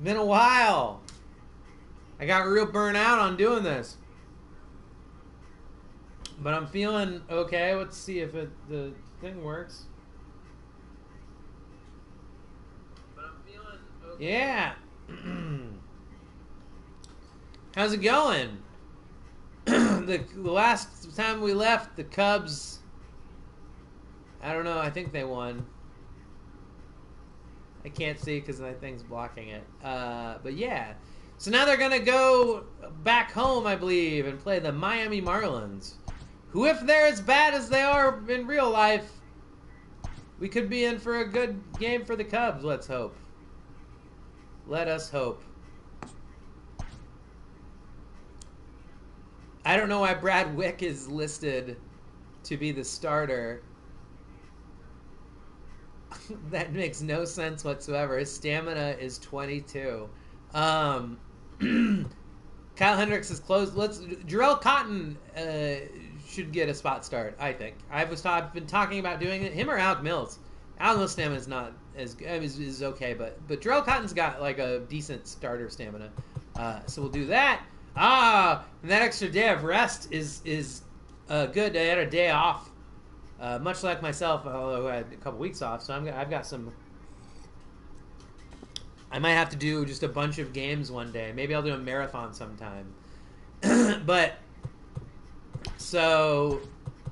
been a while. I got real burnt out on doing this. But I'm feeling okay. Let's see if the thing works. But I'm feeling okay. Yeah. How's it going? The last time we left, the Cubs, I don't know, I think they won. I can't see because my thing's blocking it. But yeah. So now they're going to go back home, I believe, and play the Miami Marlins. Who, if they're as bad as they are in real life, we could be in for a good game for the Cubs, let's hope. Let us hope. I don't know why Brad Wick is listed to be the starter. That makes no sense whatsoever. His stamina is 22. Kyle Hendricks is close. Jarrell Cotton should get a spot start, I think. I've been talking about doing it. Him or Alec Mills. Alec Mills' stamina is not as good. Is okay, but Jarrell Cotton's got like a decent starter stamina. So we'll do that. And that extra day of rest is good. I had a day off, much like myself, although I had a couple weeks off. So I've got some. I might have to do just a bunch of games one day. Maybe I'll do a marathon sometime. But so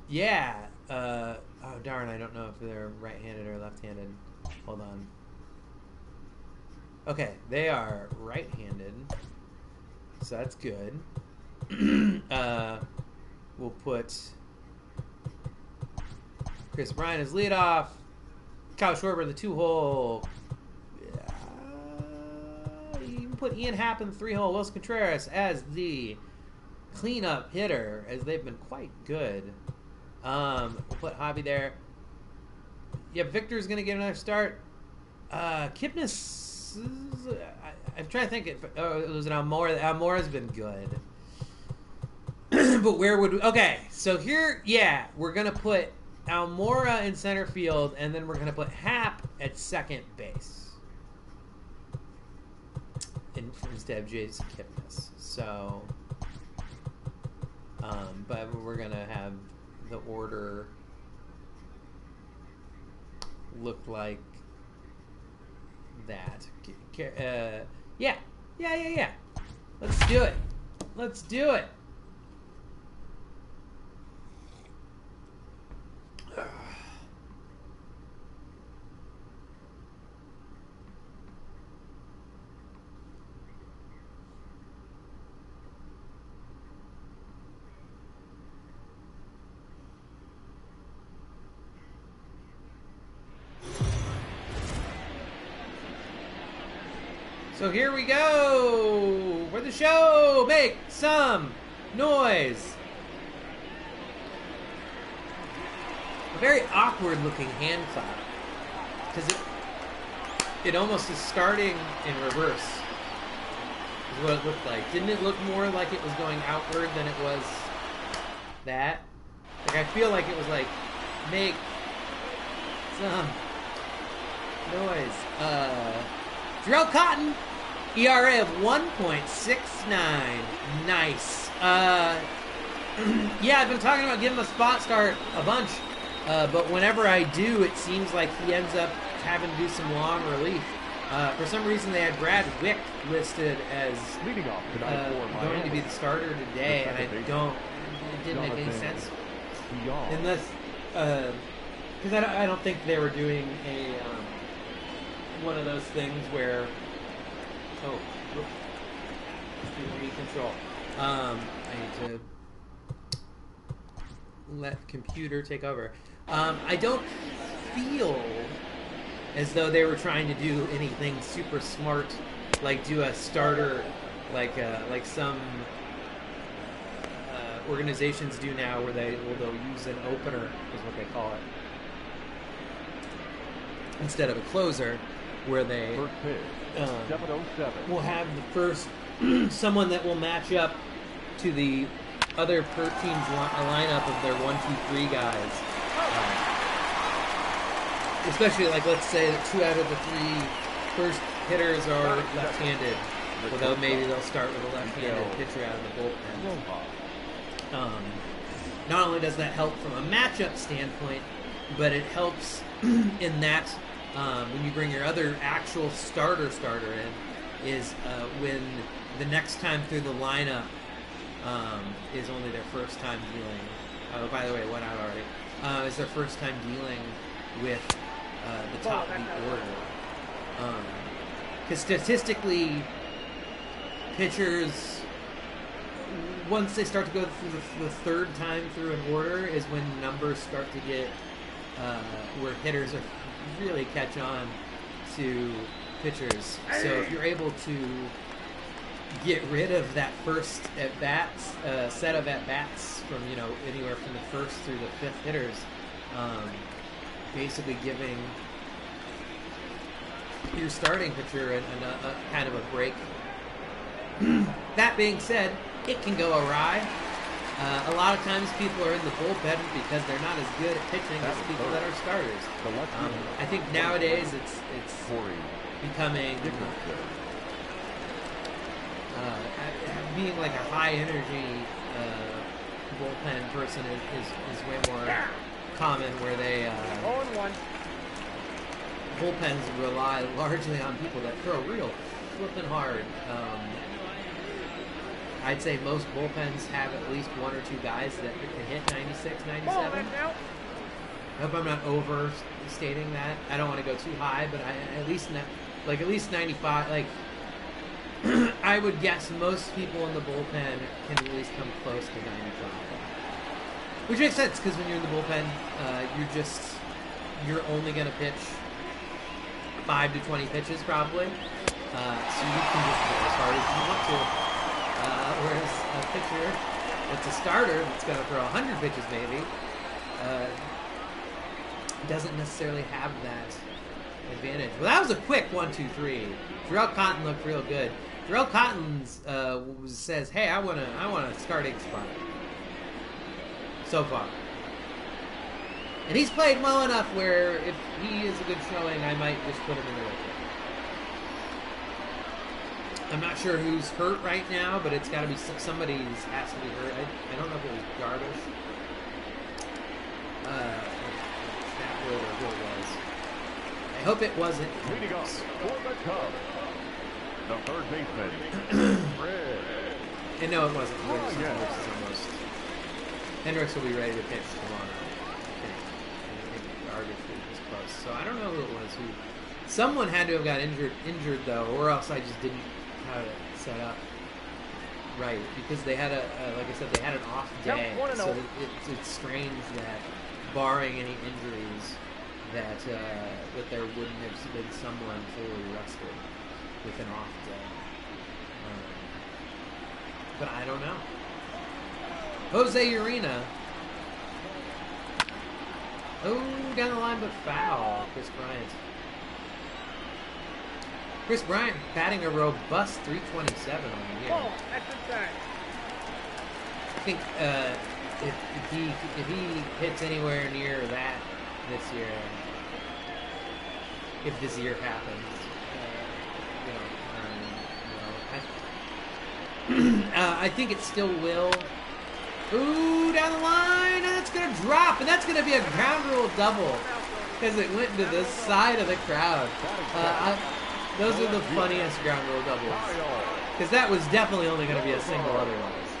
yeah. Oh darn! I don't know if they're right-handed or left-handed. Hold on. Okay, they are right-handed. So that's good. We'll put Chris Bryant as leadoff. Kyle Schwarber in the 2-hole. You can put Ian Happ in the 3-hole. Wilson Contreras as the cleanup hitter, as they've been quite good. We'll put Javi there. Yeah, Victor's going to get another start. Kipnis... I'm trying to think. It was an Almora. Almora's been good. But where would we... Okay, so here, yeah, we're going to put Almora in center field, and then we're going to put Happ at second base instead of Jason Kipnis. So, but we're going to have the order look like that. Yeah. Let's do it. So here we go for the show. Make some noise. A very awkward looking hand clap because it almost is starting in reverse. Is what it looked like. Didn't it look more like it was going outward than it was that? Like I feel like it was like make some noise. Jarrell Cotton. ERA of 1.69. Nice. Yeah, I've been talking about giving him a spot start a bunch, but whenever I do, it seems like he ends up having to do some long relief. For some reason, they had Brad Wick listed as leading off tonight going to be the starter today, and it didn't make any sense. Unless, because I don't think they were doing a one of those things where remote control. I need to let computer take over. I don't feel as though they were trying to do anything super smart, like do a starter, like some organizations do now, where they'll use an opener, is what they call it, instead of a closer, where they will have the first someone that will match up to the other team's lineup of their 1, 2, 3 guys. Especially, like, let's say that 2 out of the 3 first hitters are left-handed, although maybe they'll start with a left-handed pitcher out of the bullpen. Not only does that help from a matchup standpoint, but it helps in that when you bring your other actual starter in, is when the next time through the lineup is only their first time dealing. Oh, by the way, it went out already. Is their first time dealing with the top of the order. Because statistically, pitchers, once they start to go through the third time through an order, is when numbers start to get where hitters are really catch on to pitchers. So if you're able to get rid of that first at-bats, set of at-bats from, anywhere from the first through the fifth hitters, basically giving your starting pitcher a kind of a break. That being said, it can go awry. A lot of times people are in the bullpen because they're not as good at pitching as people that are starters. I think nowadays it's becoming being like a high energy bullpen person is way more common, where they bullpens rely largely on people that throw real flipping hard. I'd say most bullpens have at least one or two guys that can hit 96, 97. I hope I'm not overstating that. I don't want to go too high, but at least 95. Like I would guess most people in the bullpen can at least come close to 95, which makes sense because when you're in the bullpen, you're only going to pitch 5 to 20 pitches probably, so you can just go as hard as you want to. Whereas a pitcher that's a starter that's going to throw 100 pitches maybe doesn't necessarily have that advantage. Well, that was a quick 1-2-3. Jarrell Cotton looked real good. Jarrell Cotton says, "Hey, I want a starting spot." So far, and he's played well enough where if he is a good showing, I might just put him in the right. I'm not sure who's hurt right now, but it's got to be somebody has to be hurt. I don't know if it was Darvish, Snapwood, or who it was. I hope it wasn't. Leading off for the Cubs, the third baseman, Fred. And no, it wasn't. Hendricks will be ready to pitch tomorrow. I think Darvish was close. So I don't know who it was. Someone had to have got injured though, or else I just didn't have it set up right, because they had like I said, they had an off day, so it's strange that, barring any injuries, that there wouldn't have been someone fully rested with an off day. But I don't know. Jose Urena. Oh, down the line, but foul. Chris Bryant batting a robust 327 on the year. Oh, that's inside. I think if he hits anywhere near that this year, if this year happens, I think it still will. Ooh, down the line, and that's going to drop, and that's going to be a ground rule double because it went to the side of the crowd. Those are the funniest ground rule doubles, because that was definitely only going to be a single otherwise.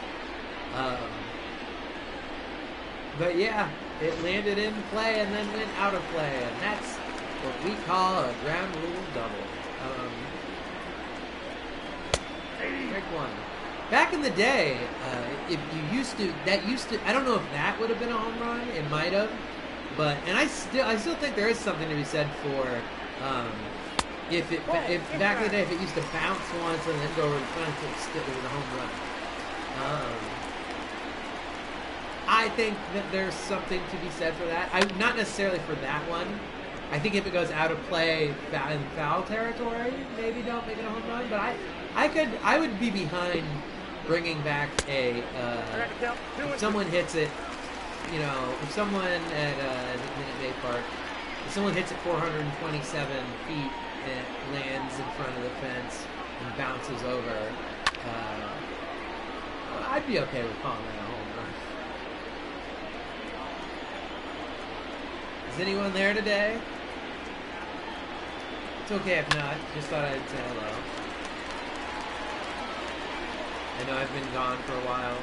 But yeah, it landed in play and then went out of play, and that's what we call a ground rule double. Break one. Back in the day, if you used to, I don't know if that would have been a home run. It might have, but I still think there is something to be said for if back in the day, if it used to bounce once and then go over the fence, it was a home run. I think that there's something to be said for that. Not necessarily for that one. I think if it goes out of play in foul territory, maybe don't make it a home run. But I would be behind bringing back if someone hits it, if someone at Minute Maid Park, if someone hits it 427 feet it lands in front of the fence and bounces over, I'd be okay with calling that a home run. Is anyone there today? It's okay if not. Just thought I'd say hello. I know I've been gone for a while.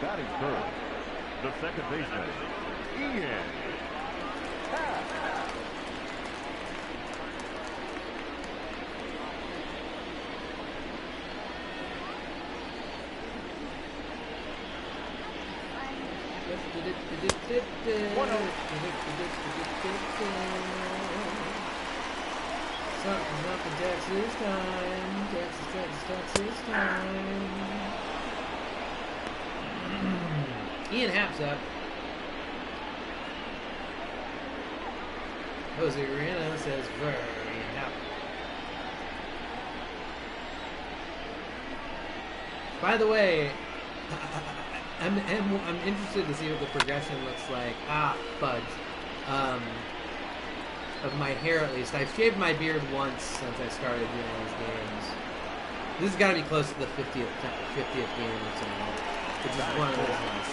Batting first, the second baseman, Ian. Something up in Texas time. Texas time. Ian Happ's up. Jose Rihanna says, "Ver Ian Happ." By the way, I'm interested to see what the progression looks like. Fudge. Of my hair, at least. I've shaved my beard once since I started doing these games. This has got to be close to the 50th game or something. Which is one of those ones.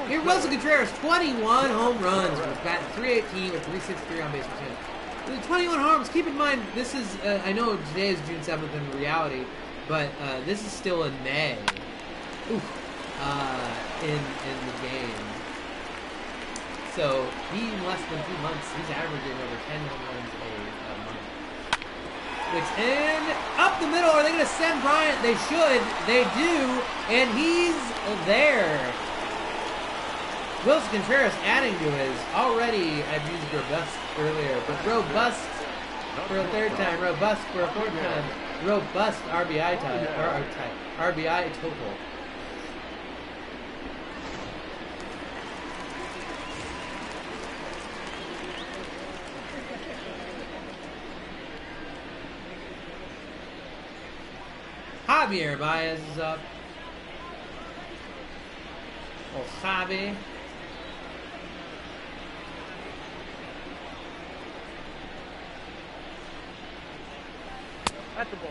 Here, Wilson Contreras, 21 home runs with batting .318 with .363 on base percentage. 21 homers. Keep in mind, this is I know today is June 7th in reality, but this is still in May. In the game. So he in less than 2 months, he's averaging over 10 home runs a month. Which, and up the middle, are they going to send Bryant? They should. They do. And he's there. Wilson Contreras adding to his already, I've used robust earlier, but robust for a third time, robust for a fourth time, robust RBI RBI total. Javier Baez is up. Oh, Javi. That's the ball.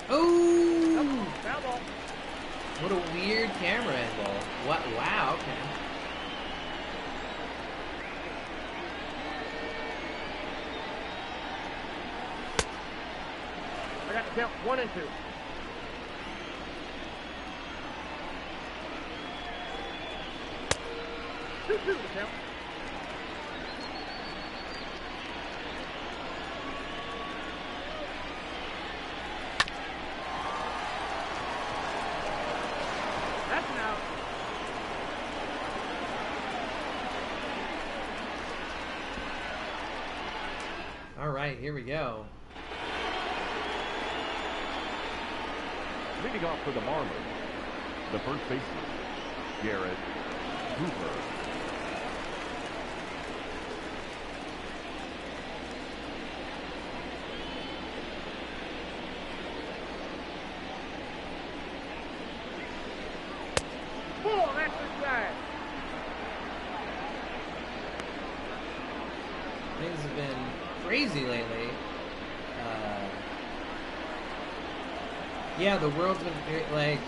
Oh! Foul ball. What a weird camera angle. What? Wow, okay. I got the count 1 and 2. Two the count. That's an out. All right, here we go. Leading off for the Marlins, the first baseman, Garrett Hoover. Ball, that's the side. Things have been crazy lately. Yeah, the world's been like.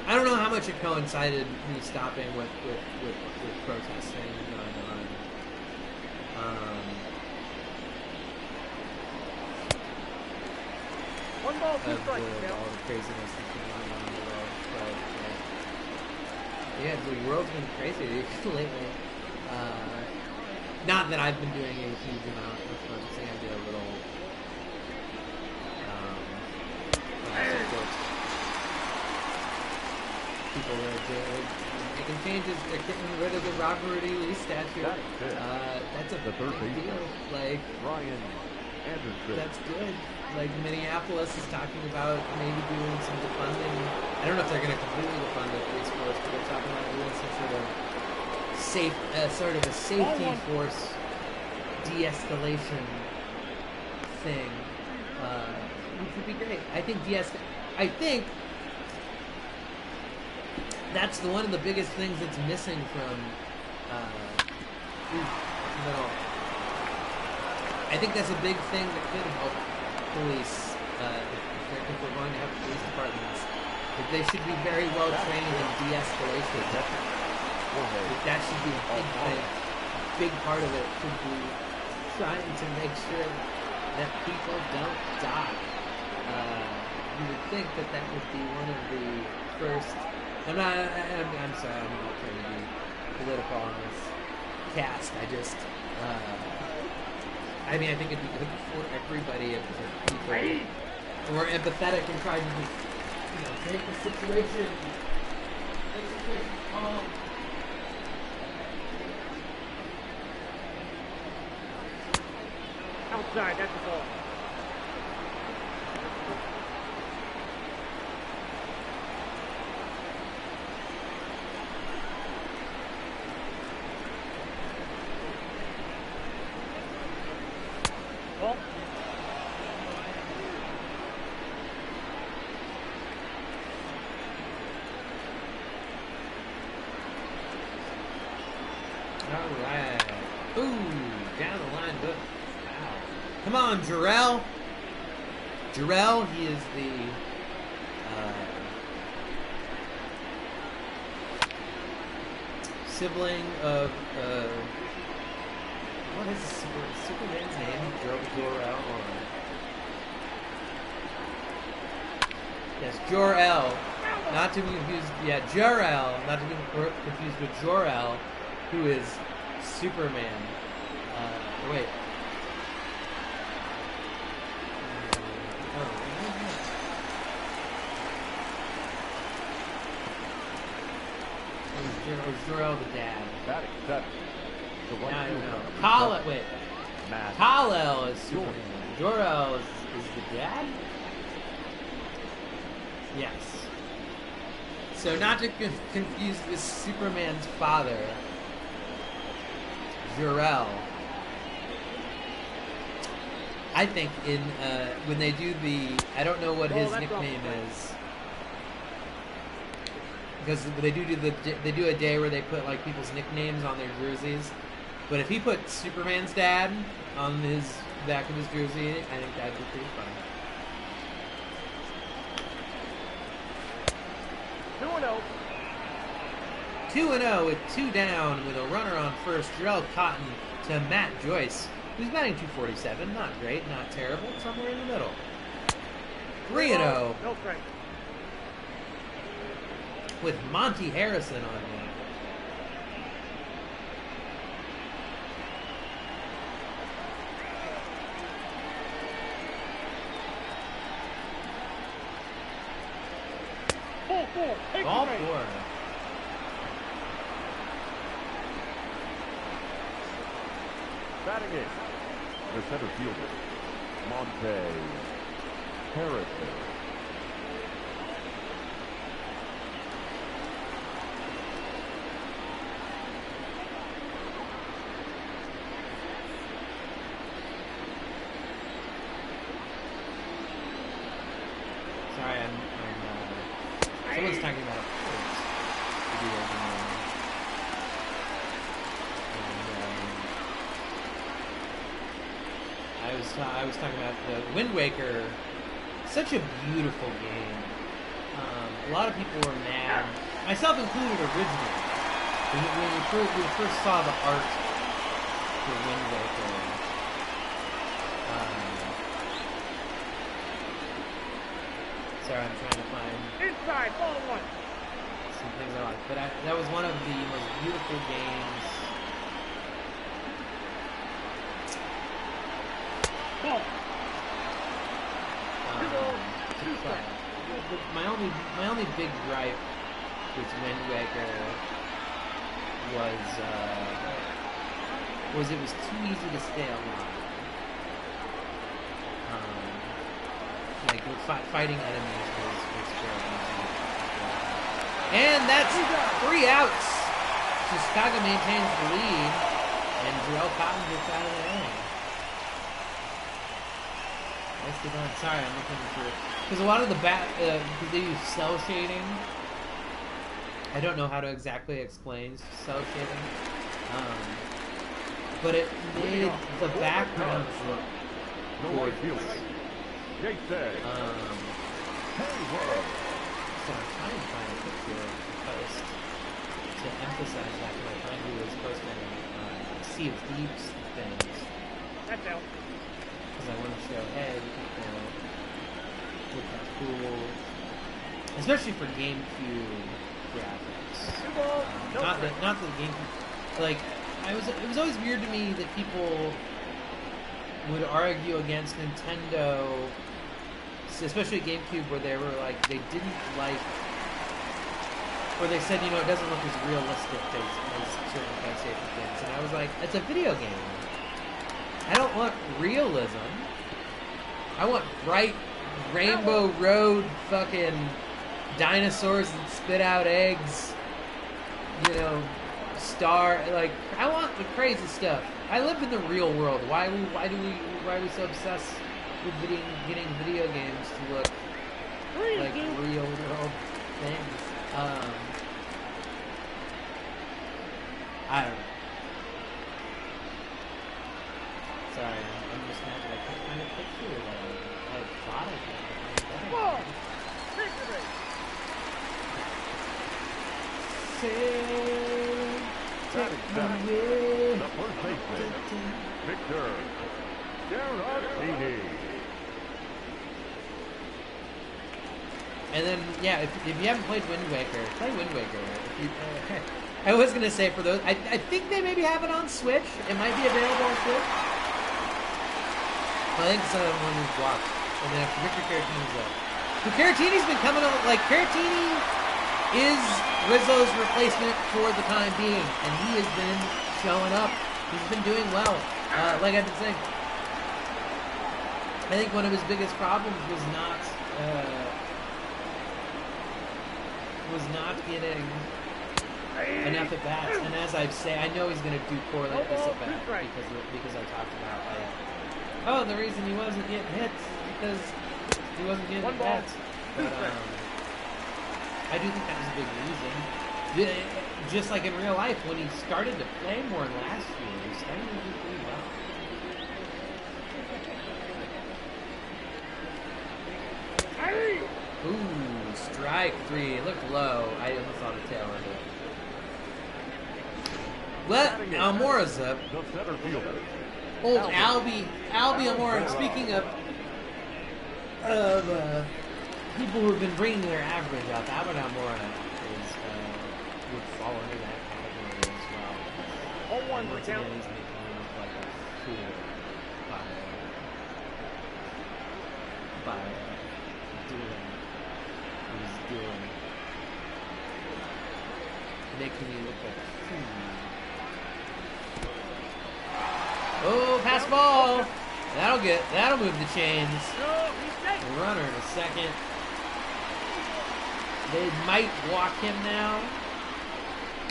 I don't know how much it coincided me stopping with protesting going on. One ball, two Of strikes. all the craziness that's been going on in the world. But, yeah, the world's been crazy lately. Not that I've been doing a huge amount of protesting. I did a little. People are making changes. They're getting rid of the Robert E. Lee statue. That's That's a the third big deal. baseman, Like, Ryan Anderson. that's good. like Minneapolis is talking about maybe doing some defunding. I don't know if they're going to completely defund the police force, but they're talking about doing some sort of a safety force de-escalation thing, which would be great. I think that's one of the biggest things that's missing from I think that's a big thing that could help police if we're going to have police departments. That they should be very well trained in de-escalation. That should be a big thing. A big part of it should be trying to make sure that people don't die. You would think that would be one of the first. I'm sorry, I'm not trying to be political on this cast. I think it'd be good for everybody if people were empathetic and tried to just, take the situation. Outside, that's the ball. Ball. All right. Ooh, down the line, but wow. Come on, Jarrell. Jarrell, he is the sibling of what is Superman's name? Jor-El. Yes, Jor-El. Not to be confused. Yeah, Jor-El. Not to be confused with Jor-El, who is Superman. Wait. Or Jor-El the dad. Batting seven. Now I don't know. Kal-El is Superman. Jor-El is the dad? Yes. So not to confuse with Superman's father, Jor-El. I think in when they do I don't know what his nickname is. Because they do a day where they put like people's nicknames on their jerseys, but if he put Superman's dad on his back of his jersey, I think that'd be pretty fun. 2-0. 2-0 with 2 down with a runner on first. Jarrell Cotton to Matt Joyce, who's batting .247. Not great, not terrible, somewhere in the middle. 3-0. No strike. With Monty Harrison on that. Ball 4. Batting in, the center fielder, Monte Harrison. Sorry, someone's talking about sports video game. And I was talking about the Wind Waker. Such a beautiful game. A lot of people were mad, myself included, originally when we first saw the art for Wind Waker. Sorry, I'm trying to find Inside, ball 1. some things I like. But that was one of the most beautiful games. Ball. My only big gripe with Wind Waker was it was too easy to stay alive. like fighting enemies was great. And that's 3 outs. So Chicago maintains the lead, and Jarrell Cotton gets out of the inning. Nicely done. Sorry, I'm looking for because a lot of the because they use cell shading. I don't know how to exactly explain cell shading, but it made the backgrounds look gorgeous. So I'm trying to find a picture to post to emphasize that because I find who was posting Sea of Thieves things. That's out. Because I want to show, hey, look how cool, especially for GameCube graphics. Not the GameCube. Like, it was always weird to me that people would argue against Nintendo, especially GameCube, where they were like they didn't like, where they said it doesn't look as realistic as certain PlayStation things, and I was like, it's a video game. I don't want realism. I want bright Rainbow Road fucking dinosaurs that spit out eggs. I want the crazy stuff. I live in the real world. Why are we so obsessed with getting video games to look like real world things? I don't know. Sorry, I'm just not like I kind of picture that I thought I could. The first baseman, Victor Garantini. And then, yeah, if you haven't played Wind Waker, play Wind Waker. I was going to say for those, I think they maybe have it on Switch. It might be available on Switch. I think some of them is blocked. And then after Victor Caratini's up. So Caratini's been coming on, like, Caratini is Rizzo's replacement for the time being, and he has been showing up. He's been doing well. Like I've been saying, I think one of his biggest problems was not getting enough at bats. And as I say, I know he's going to do poorly at this at bat because I talked about the reason he wasn't getting hits because he wasn't getting at bats. But I do think that was a big reason. Just like in real life, when he started to play more last year, he started to do pretty well. Ooh, strike 3. It looked low. I almost saw the tail end of it. Well, Almora's up. Old Albie Almora. Speaking of people who have been bringing their average up, Albert Almora would fall into that category as well. Once again, he's making me look like a fool by doing what he's doing. Making me look like a fool. Oh, pass ball! That'll move the chains. The runner in a second. They might walk him now.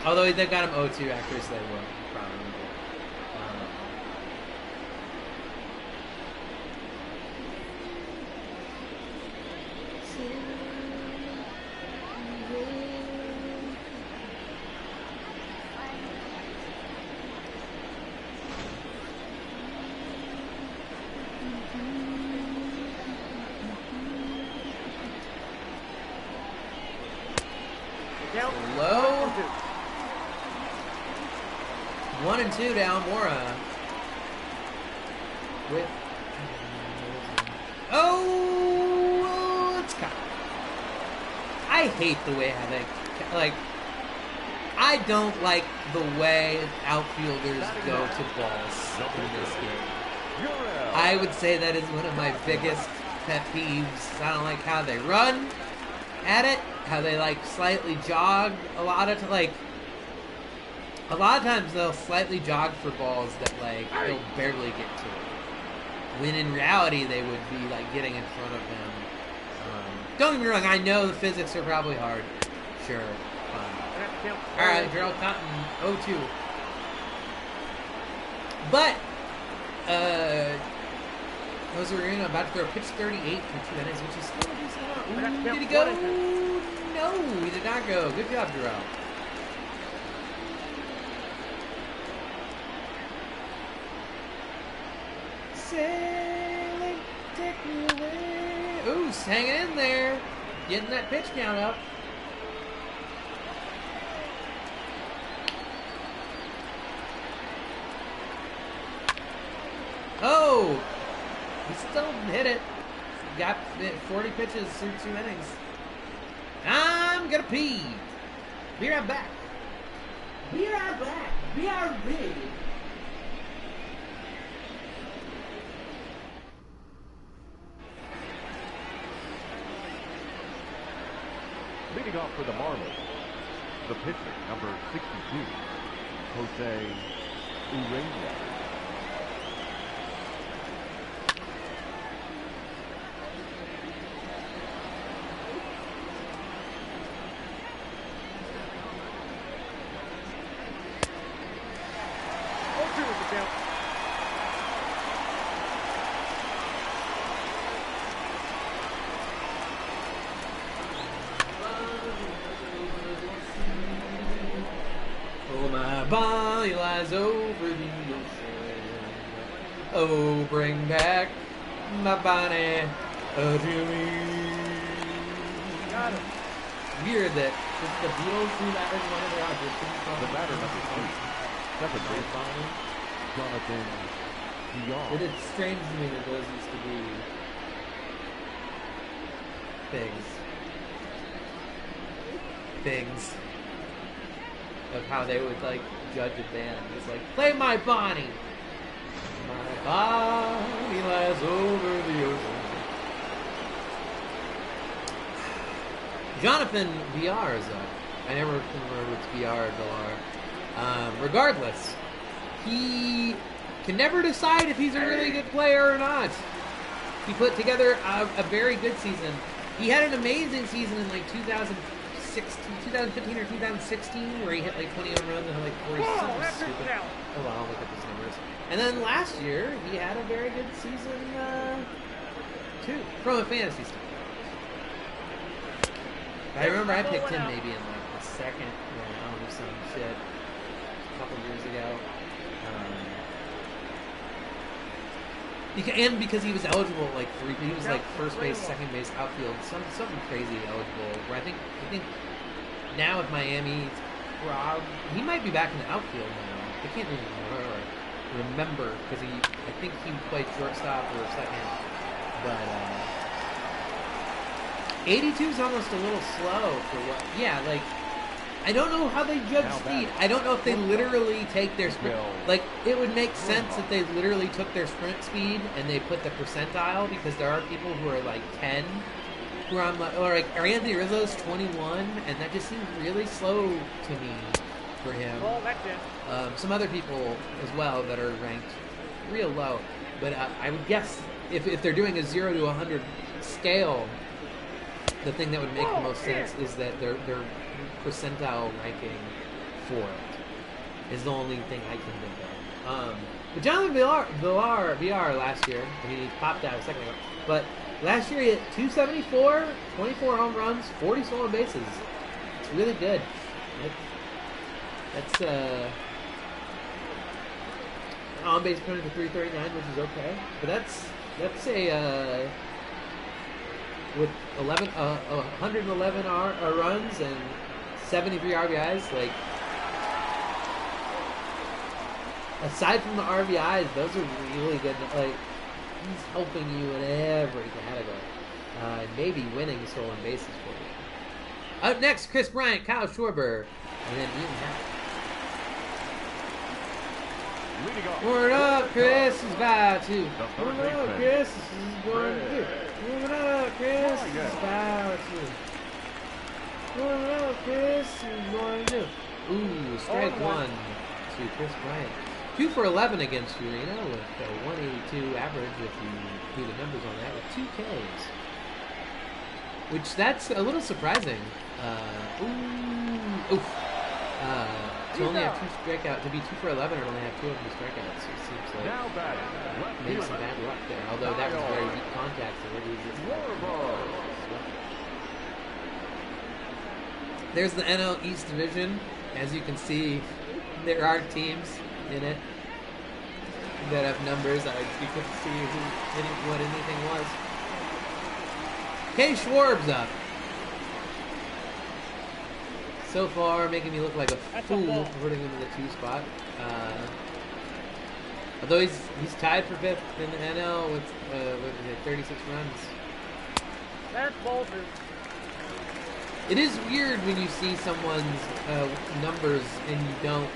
Although they've got him 0-2 after, so they will probably. Low. 1-2 to Almora. With it's caught. I hate the way how they I don't like the way outfielders go to balls in this game. I would say that is one of my biggest pet peeves. I don't like how they run at it, how they slightly jog a lot of times they'll slightly jog for balls that they'll barely get to. when in reality they would be like getting in front of him. Don't get me wrong, I know the physics are probably hard. Sure, fine. All right, Gerald Cotton, 0-2. But Jose Arena about to throw pitch 38 for 2 innings, which is still a decent amount. Ooh, did he go? No, he did not go. Good job, Gerald. Sailing, take me away. Ooh, he's hanging in there. Getting that pitch count up. Oh! He still hit it. Got 40 pitches through 2 innings. I'm gonna pee. Be right back. Be right back. BRB. Leading off for the Marlins, the pitcher, number 62, Jose Urena. Body lies over the ocean. Oh, bring back my Bonnie to me. Got it. Weird that the Beatles do that as one of their auditions. The batter, number 3, second baseman, Jonathan Dion. It is strange to me that those used to be things of how they would like judge a band. It's like, play my Bonnie. My body lies over the ocean. Jonathan VR is up. I never remember it's VR or Villar. Regardless, he can never decide if he's a really good player or not. He put together a very good season. He had an amazing season in like 2015 or 2016, where he hit like 20 home runs and had like 40 something stupid. Oh well, I'll look at these numbers. And then last year, he had a very good season too, from a fantasy standpoint. I remember I picked him maybe in like the second round or some shit a couple years ago. Because he was eligible at like he was like first base, second base, outfield, something crazy eligible. Where I think now with Miami, he might be back in the outfield now. I can't even remember because I think he played shortstop or second, but 82 is almost a little slow for what. Yeah, like I don't know how they judge speed. I don't know if they literally take their sprint. Like, it would make sense if they literally took their sprint speed and they put the percentile, because there are people who are like 10, who are on like, or like Anthony Rizzo's 21, and that just seems really slow to me for him. Some other people as well that are ranked real low, but I would guess if they're doing a 0 to 100 scale, the thing that would make the most sense is that their percentile ranking for it is the only thing I can think of. But Jonathan VR last year, I mean, he popped out a second ago, but last year he hit 274, 24 home runs, 40 stolen bases. It's really good. That's on base percentage of 339, which is okay. But that's a with 111 runs and 73 RBIs, like, aside from the RBIs, those are really good. Like, he's helping you in every category. Maybe winning stolen bases for you. Up next, Chris Bryant, Kyle Schwarber, and then Ian Happ. Word up, Chris is about to. Word up, Chris is going to do. Word up, Chris is about to. Word up, Chris is going to do. Ooh, strike one to Chris Bryant. 2 for 11 against Urena with a 182 average if you do the numbers on that with 2 Ks. Which that's a little surprising. To only have 2 strikeouts, to be 2 for 11 and only have 2 of them strikeouts, it seems like Now batting. maybe some bad luck there. Although that was very weak contact, so maybe just there's the NL East division. As you can see, there are teams in it that have numbers. You couldn't see what anything was. K. Schwarb's up. So far, making me look like a fool putting him in the 2 spot. Although he's tied for 5th in the NL with 36 runs. That's Bolton. It is weird when you see someone's numbers and you don't.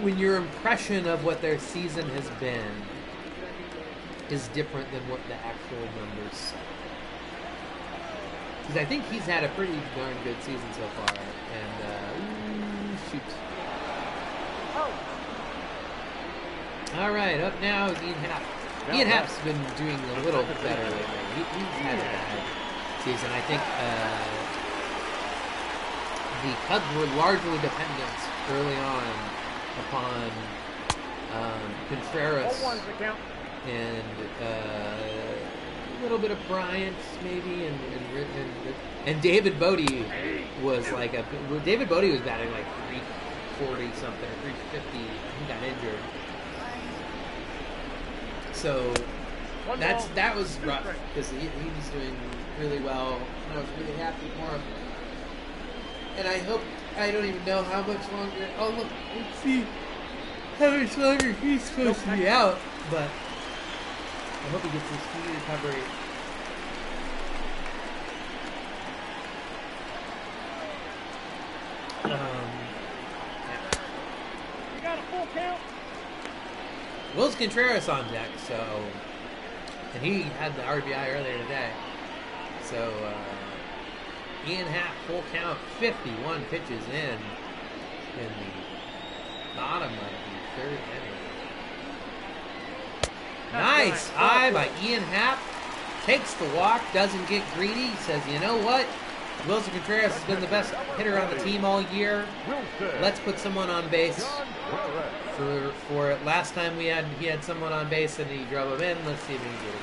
When your impression of what their season has been is different than what the actual numbers say. Because I think he's had a pretty darn good season so far. And, shoot. All right, up now is Ian Happ. Ian Happ's been doing a little better lately. He's had a bad season. I think the Cubs were largely dependent early on upon Contreras and a little bit of Bryant maybe, and David Bodie was like David Bodie was batting like 340 something or 350. He got injured, so that was rough because he was doing really well. I was really happy for him, and I don't even know how much longer. Oh look, let's see how much longer he's supposed to be out, but I hope he gets his speedy recovery. You got a full count? Will's Contreras on deck, and he had the RBI earlier today. So Ian Happ, full count, 51 pitches in the bottom of the 3rd inning. Nice eye by Ian Happ. Takes the walk, doesn't get greedy. Says, you know what? Wilson Contreras has been the best hitter on the team all year. Let's put someone on base. For last time he had someone on base and he drove him in. Let's see if he can get it.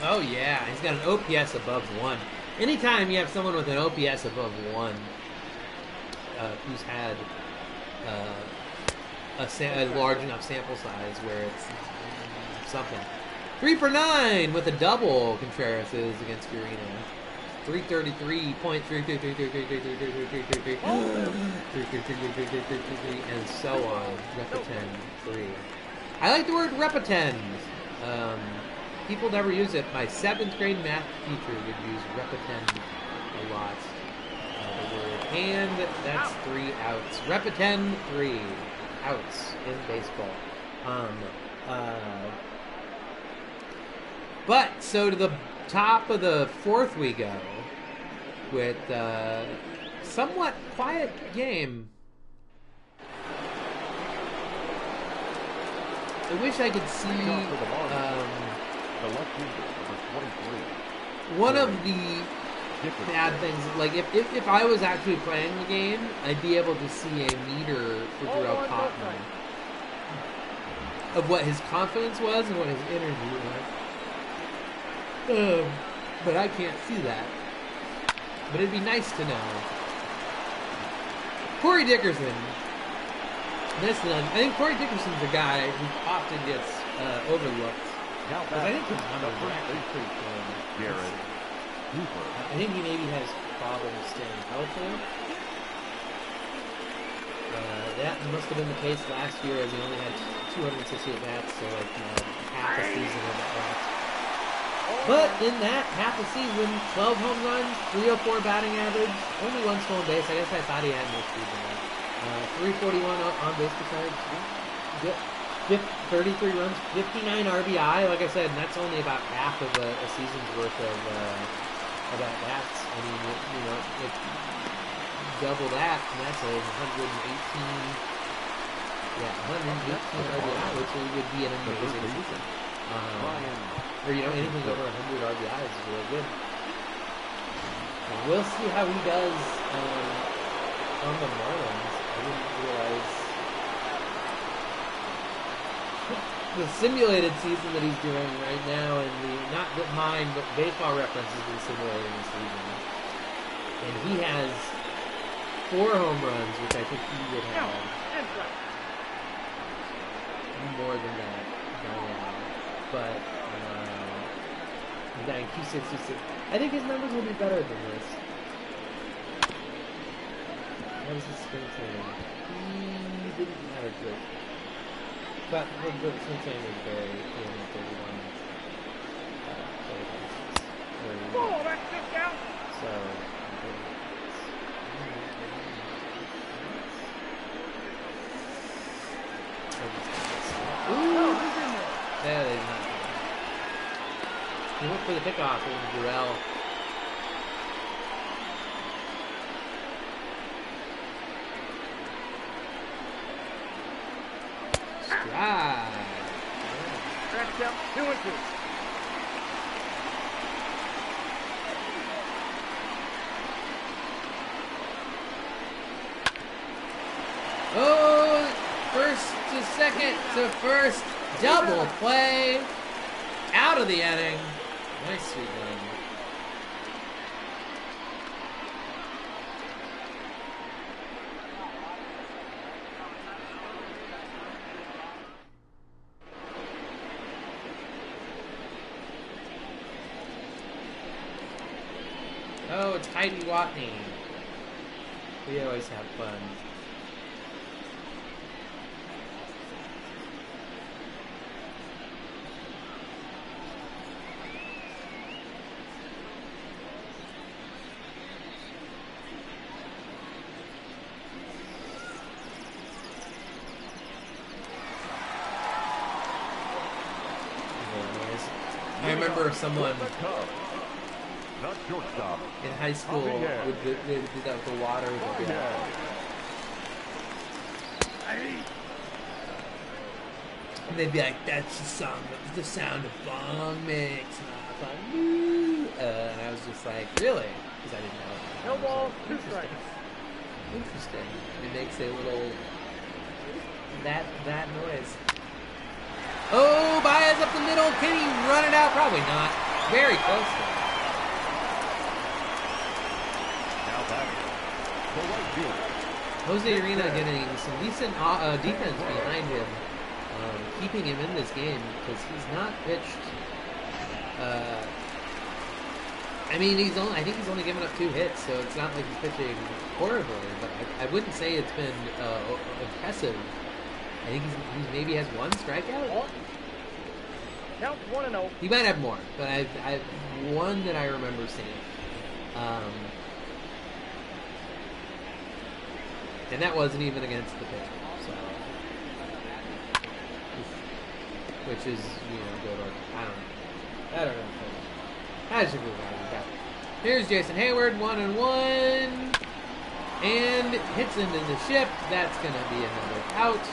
Oh yeah, he's got an OPS above 1. Anytime you have someone with an OPS above 1 who's had a large enough sample size where it's something. 3 for 9 with a double. Contreras is against Urena. 333.33333333333 and so on. Repetend 3. I like the word repetend. People never use it. My 7th grade math teacher would use repetend a lot. The word and that's 3 outs. Repetend 3 outs in baseball. But so to the top of the 4th we go with somewhat quiet game. I wish I could see one of the bad things. Like if I was actually playing the game, I'd be able to see a meter for Jarrell Cotton of what his confidence was and what his energy was. But I can't see that. But it'd be nice to know. Corey Dickerson. I think Corey Dickerson's a guy who often gets overlooked. But I think his numbers are actually pretty good. I think he maybe has problems staying healthy. That must have been the case last year, as he only had 260 at-bats, so like half a season of at-bats. But in that half a season, 12 home runs, 304 batting average, only 1 stolen base. I guess I thought he had more speed than that. 341 on base percentage, 33 runs, 59 RBI. Like I said, and that's only about half of a season's worth of at-bats. I mean, double that, and that's a 118. Yeah, 118 RBI, which would be an amazing season. Or anything over 100 RBIs is really good. And we'll see how he does on the Marlins. I didn't realize the simulated season that he's doing right now, and not mine, but Baseball Reference has been simulating the season. And he has 4 home runs, which I think he would have more than that by now. But he's batting 266. I think his numbers will be better than this. That was his spring training. He didn't have a good. But the spring training was very 231. Oh, that's just out. So. Ooh! Yeah, they did not. He went for the pickoff. It was Durrell. Strike. Track down 2-2. Oh, first to second to first. Double play. Out of the inning. Nicely done. Oh, it's Heidi Watney. We always have fun. I remember someone Not shortstop. in high school would do that with the water. And they'd be like, "That's the sound of bong mix." And I was like, "Woo!" And I was just like, "Really?" Because I didn't know. No ball, 2 strikes. Interesting. It makes a little that noise. Oh, Baez up the middle. Can he run it out? Probably not. Very close though. Now back. The right field. Jose Urena getting some decent defense behind him, keeping him in this game because he's not pitched. I mean, I think he's only given up 2 hits, so it's not like he's pitching horribly. But I wouldn't say it's been impressive. I think he maybe has 1 strikeout. Count 1-0. He might have more, but I've one that I remember seeing. And that wasn't even against the pitcher, so which is good or I don't know. I should move on. Okay. Here's Jason Hayward, 1-1, and hits into the ship. That's gonna be another out.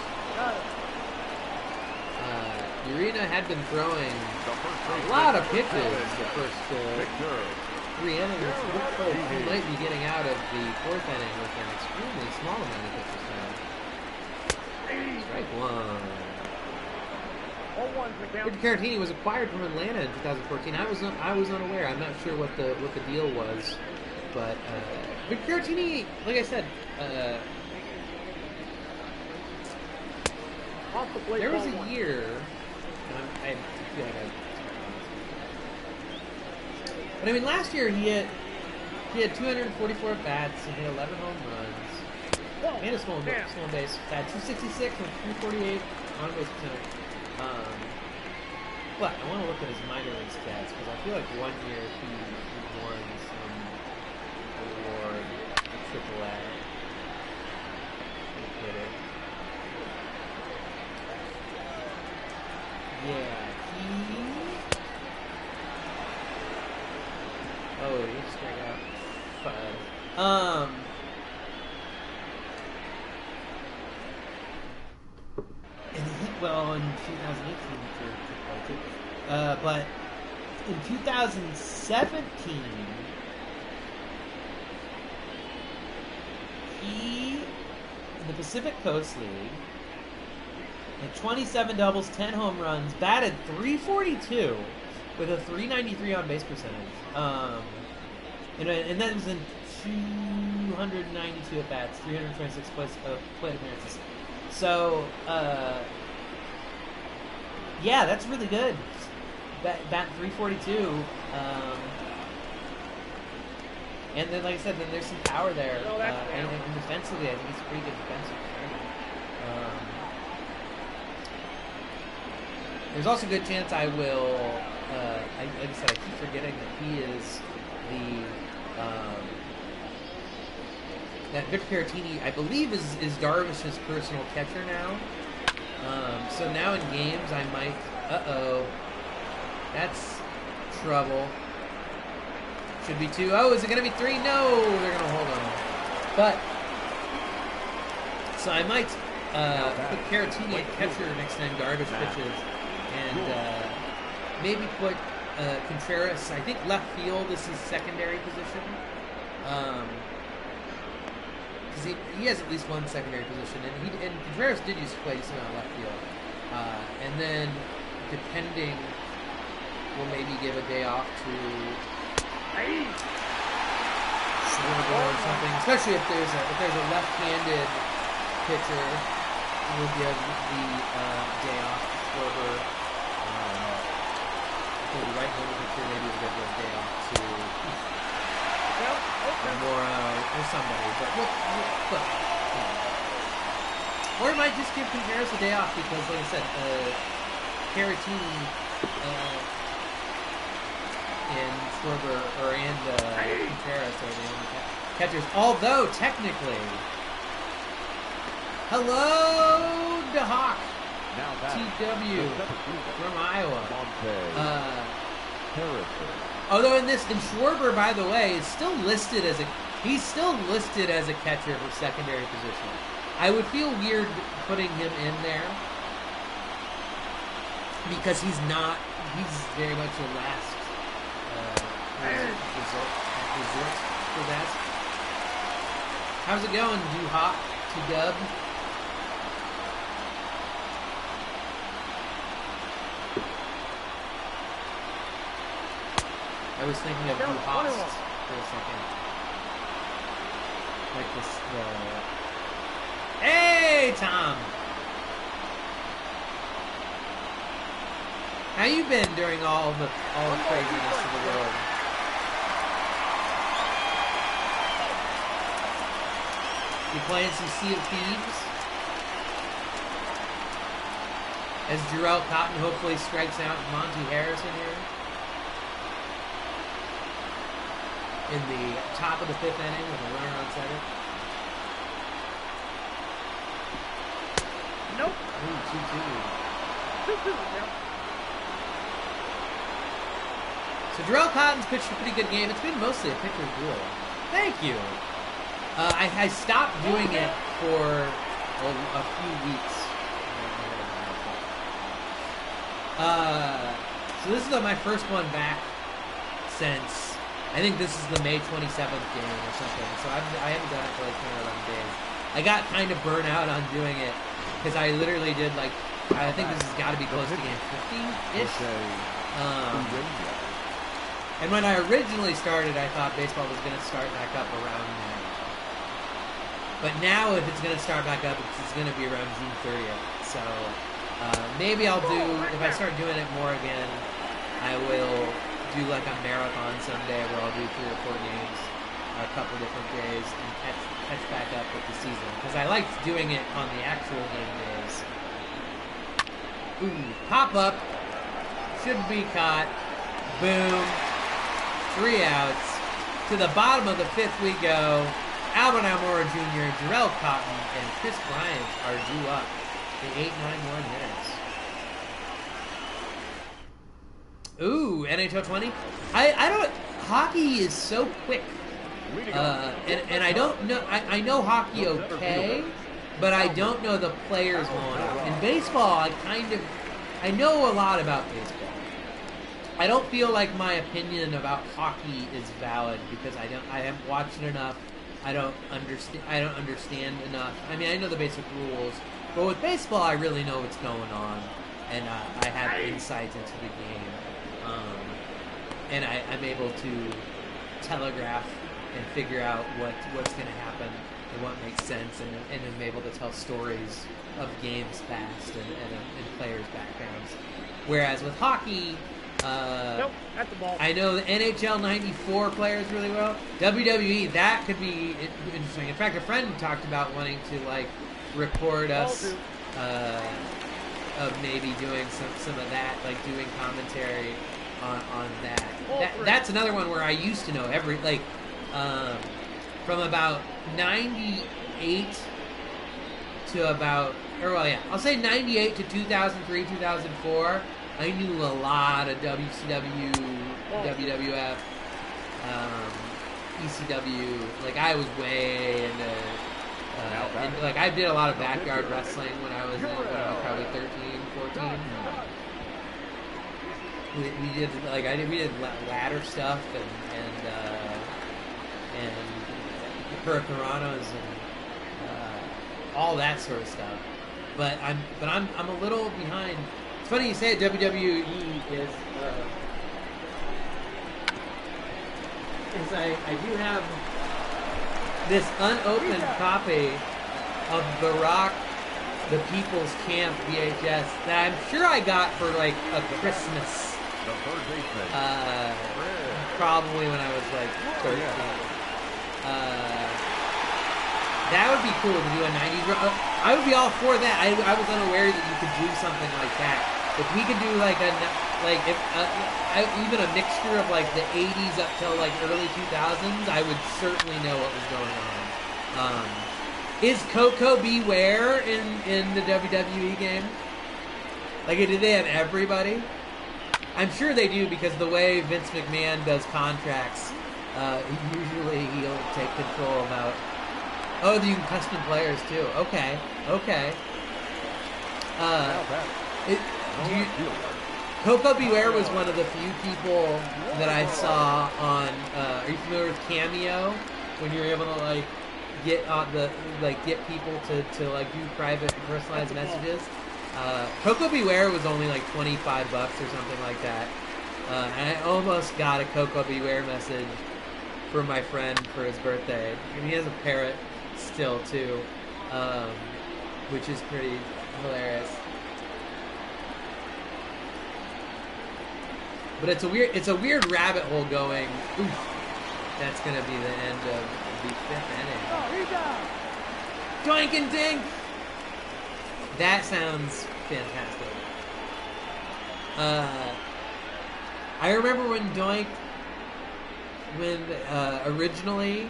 Urena had been throwing a lot of pitches the first 3 innings. Looks like he might be getting out of the 4th inning with an extremely small amount of pitches now. Strike 1. Richard Caratini was acquired from Atlanta in 2014. I was unaware. I'm not sure what the deal was, but Richard Caratini, like I said, there was a year. I feel like but I mean, last year he had 244 bats and hit 11 home runs and a stolen base. Had 266 and 348 on base percentage. But I want to look at his minor league stats because I feel like one year he won some award at AAA. He hit it. Yeah, he struck out 5. in 2018 but in 2017, he, in the Pacific Coast League, had 27 doubles, 10 home runs, batted .342 with a .393 on base percentage. And that was in 292 at bats, 326 plate appearances. So, yeah, that's really good. Batting .342. And then, like I said, then there's some power there. And defensively, I think he's a pretty good defensive player. There's also a good chance I will. Like I said, I keep forgetting that he is that Victor Caratini, I believe, is Darvish's personal catcher now. So now in games, I might. That's trouble. Should be 2. Oh, is it going to be 3? No, they're going to hold on. But so I might put Caratini at catcher next time Darvish pitches, and maybe put Contreras. I think left field is his secondary position. Because he has at least one secondary position, and Contreras did used to play decent on left field. And then, depending, we'll maybe give a day off to Schwarber or something. Especially if there's a left-handed pitcher, we'll give the day off to Schwarber. For the right-handed pitcher, maybe we'll give the day off to Mora or somebody. But or it might just give Contreras a day off because, like I said, Caratini and Schwarber and Contreras are the only catchers. Although technically, hello, DeHawk, TW from Iowa. Although in Schwarber, by the way, is still listed as he's still listed as a catcher for secondary position. I would feel weird putting him in there because he's very much a last resort for that. How's it going, DuHawk, T-Dub? I was thinking of DuHawk for a second. Like this, Hey, Tom! How you been during all the craziness of the world? You playing some Sea of Thieves? As Jarrell Cotton hopefully strikes out Monty Harrison here. In the top of the 5th inning with a runner on second. Nope. Ooh, 2-2. So Jarrell Cotton's pitched a pretty good game. It's been mostly a pitcher's duel. Thank you. I stopped doing it for a few weeks. So this is my first one back since, I think this is the May 27th game or something. So I haven't done it for like 10 or 11 days. I got kind of burnt out on doing it because I literally did like, I think this has got to be close to game 50-ish. And when I originally started, I thought baseball was going to start back up around now. But now, if it's going to start back up, it's going to be around June 30th. So maybe I'll do, if I start doing it more again, I will do like a marathon someday where I'll do 3 or 4 games, a couple different days, and catch back up with the season. Because I liked doing it on the actual game days. Ooh, pop up. Should be caught. Boom. 3 outs. To the bottom of the 5th we go. Albert Almora Jr., Jarrell Cotton, and Chris Bryant are due up. The 8-9-1 hitters. Ooh, NHL 20. I don't. Hockey is so quick. And I don't know. I know hockey okay, but I don't know the players well enough. In baseball, I know a lot about baseball. I don't feel like my opinion about hockey is valid because I haven't watched it enough. I don't understand enough. I mean, I know the basic rules, but with baseball, I really know what's going on, and I have insights into the game, and I'm able to telegraph and figure out what's going to happen and what makes sense, and I'm able to tell stories of games past and players' backgrounds. Whereas with hockey, Nope, that's the ball. I know the NHL '94 players really well. WWE, that could be interesting. In fact, a friend talked about wanting to like record us of maybe doing some of that, like doing commentary on that. That's another one where I used to know from about 98 to about, I'll say 98 to 2003, 2004. I knew a lot of WCW, WWF, ECW. Like, I was way into... like, I did a lot of backyard wrestling when I was probably 13, 14. We did ladder stuff and hurricanranas and all that sort of stuff. But I'm a little behind. It's funny you say it, WWE is I do have this unopened copy of The Rock, The People's Champ VHS that I'm sure I got for like a Christmas. Probably when I was like 13. That would be cool to do a 90s. I would be all for that. I was unaware that you could do something like that. If we could do even a mixture of like the 80s up till like early 2000s, I would certainly know what was going on. Is Coco Beware in the WWE game? Like, do they have everybody? I'm sure they do, because the way Vince McMahon does contracts, usually he'll take control about. Oh, you can custom players too. Okay. Coco Beware was one of the few people that I saw on. Are you familiar with Cameo? When you're able to get get people to like do private and personalized messages. Coco Beware was only like $25 or something like that. And I almost got a Coco Beware message from my friend for his birthday. And he has a parrot still too, which is pretty hilarious. But it's a weird rabbit hole going. Oof, that's gonna be the end of the 5th inning. Doink and dink. That sounds fantastic. I remember when Doink, originally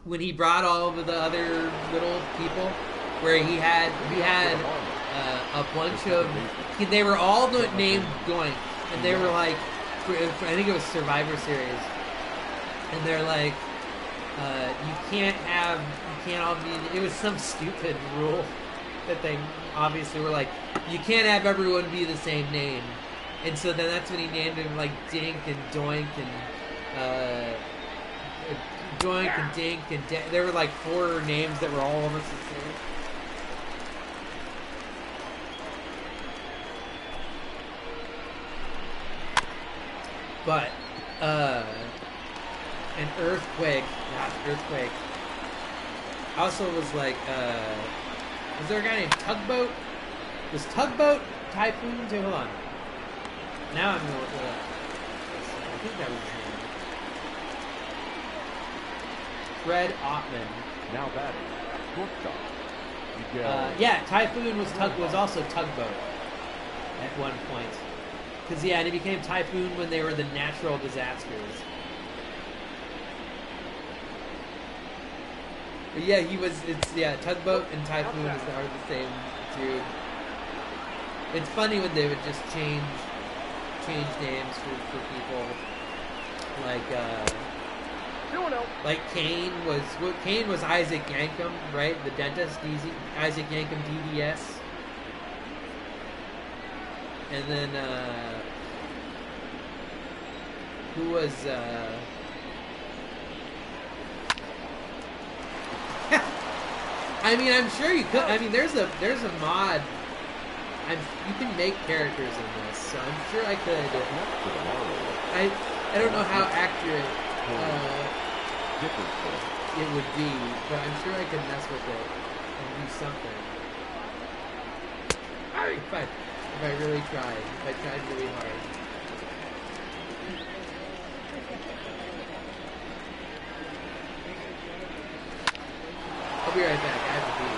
when he brought all of the other little people, where he had a bunch of, they were all named Doink, and they were like, I think it was Survivor Series, and they're like, you can't all be, it was some stupid rule that they obviously were like, you can't have everyone be the same name. And so then that's when he named him like Dink and Doink and Doink and Dink and there were like 4 names that were all almost the same. But an earthquake. Also was like, was there a guy named Tugboat? Was Tugboat Typhoon too? Hold on. Now I'm gonna look it up. I think that was his name. Fred Ottman. Now batting, shortstop. Yeah, Typhoon was also Tugboat at one point. Because and it became Typhoon when they were the natural disasters. But yeah, Tugboat and Typhoon are the same dude. It's funny when they would just change names for people. Like, 2-0. Like Kane was Isaac Yankem, right? The dentist, Isaac Yankem DDS. And then who was I mean, I'm sure you could. I mean, there's a mod. You can make characters in this, so I'm sure I could. I don't know how accurate it would be, but I'm sure I could mess with it and do something. If I really tried, if I tried really hard. I'll be right back. I have to pee.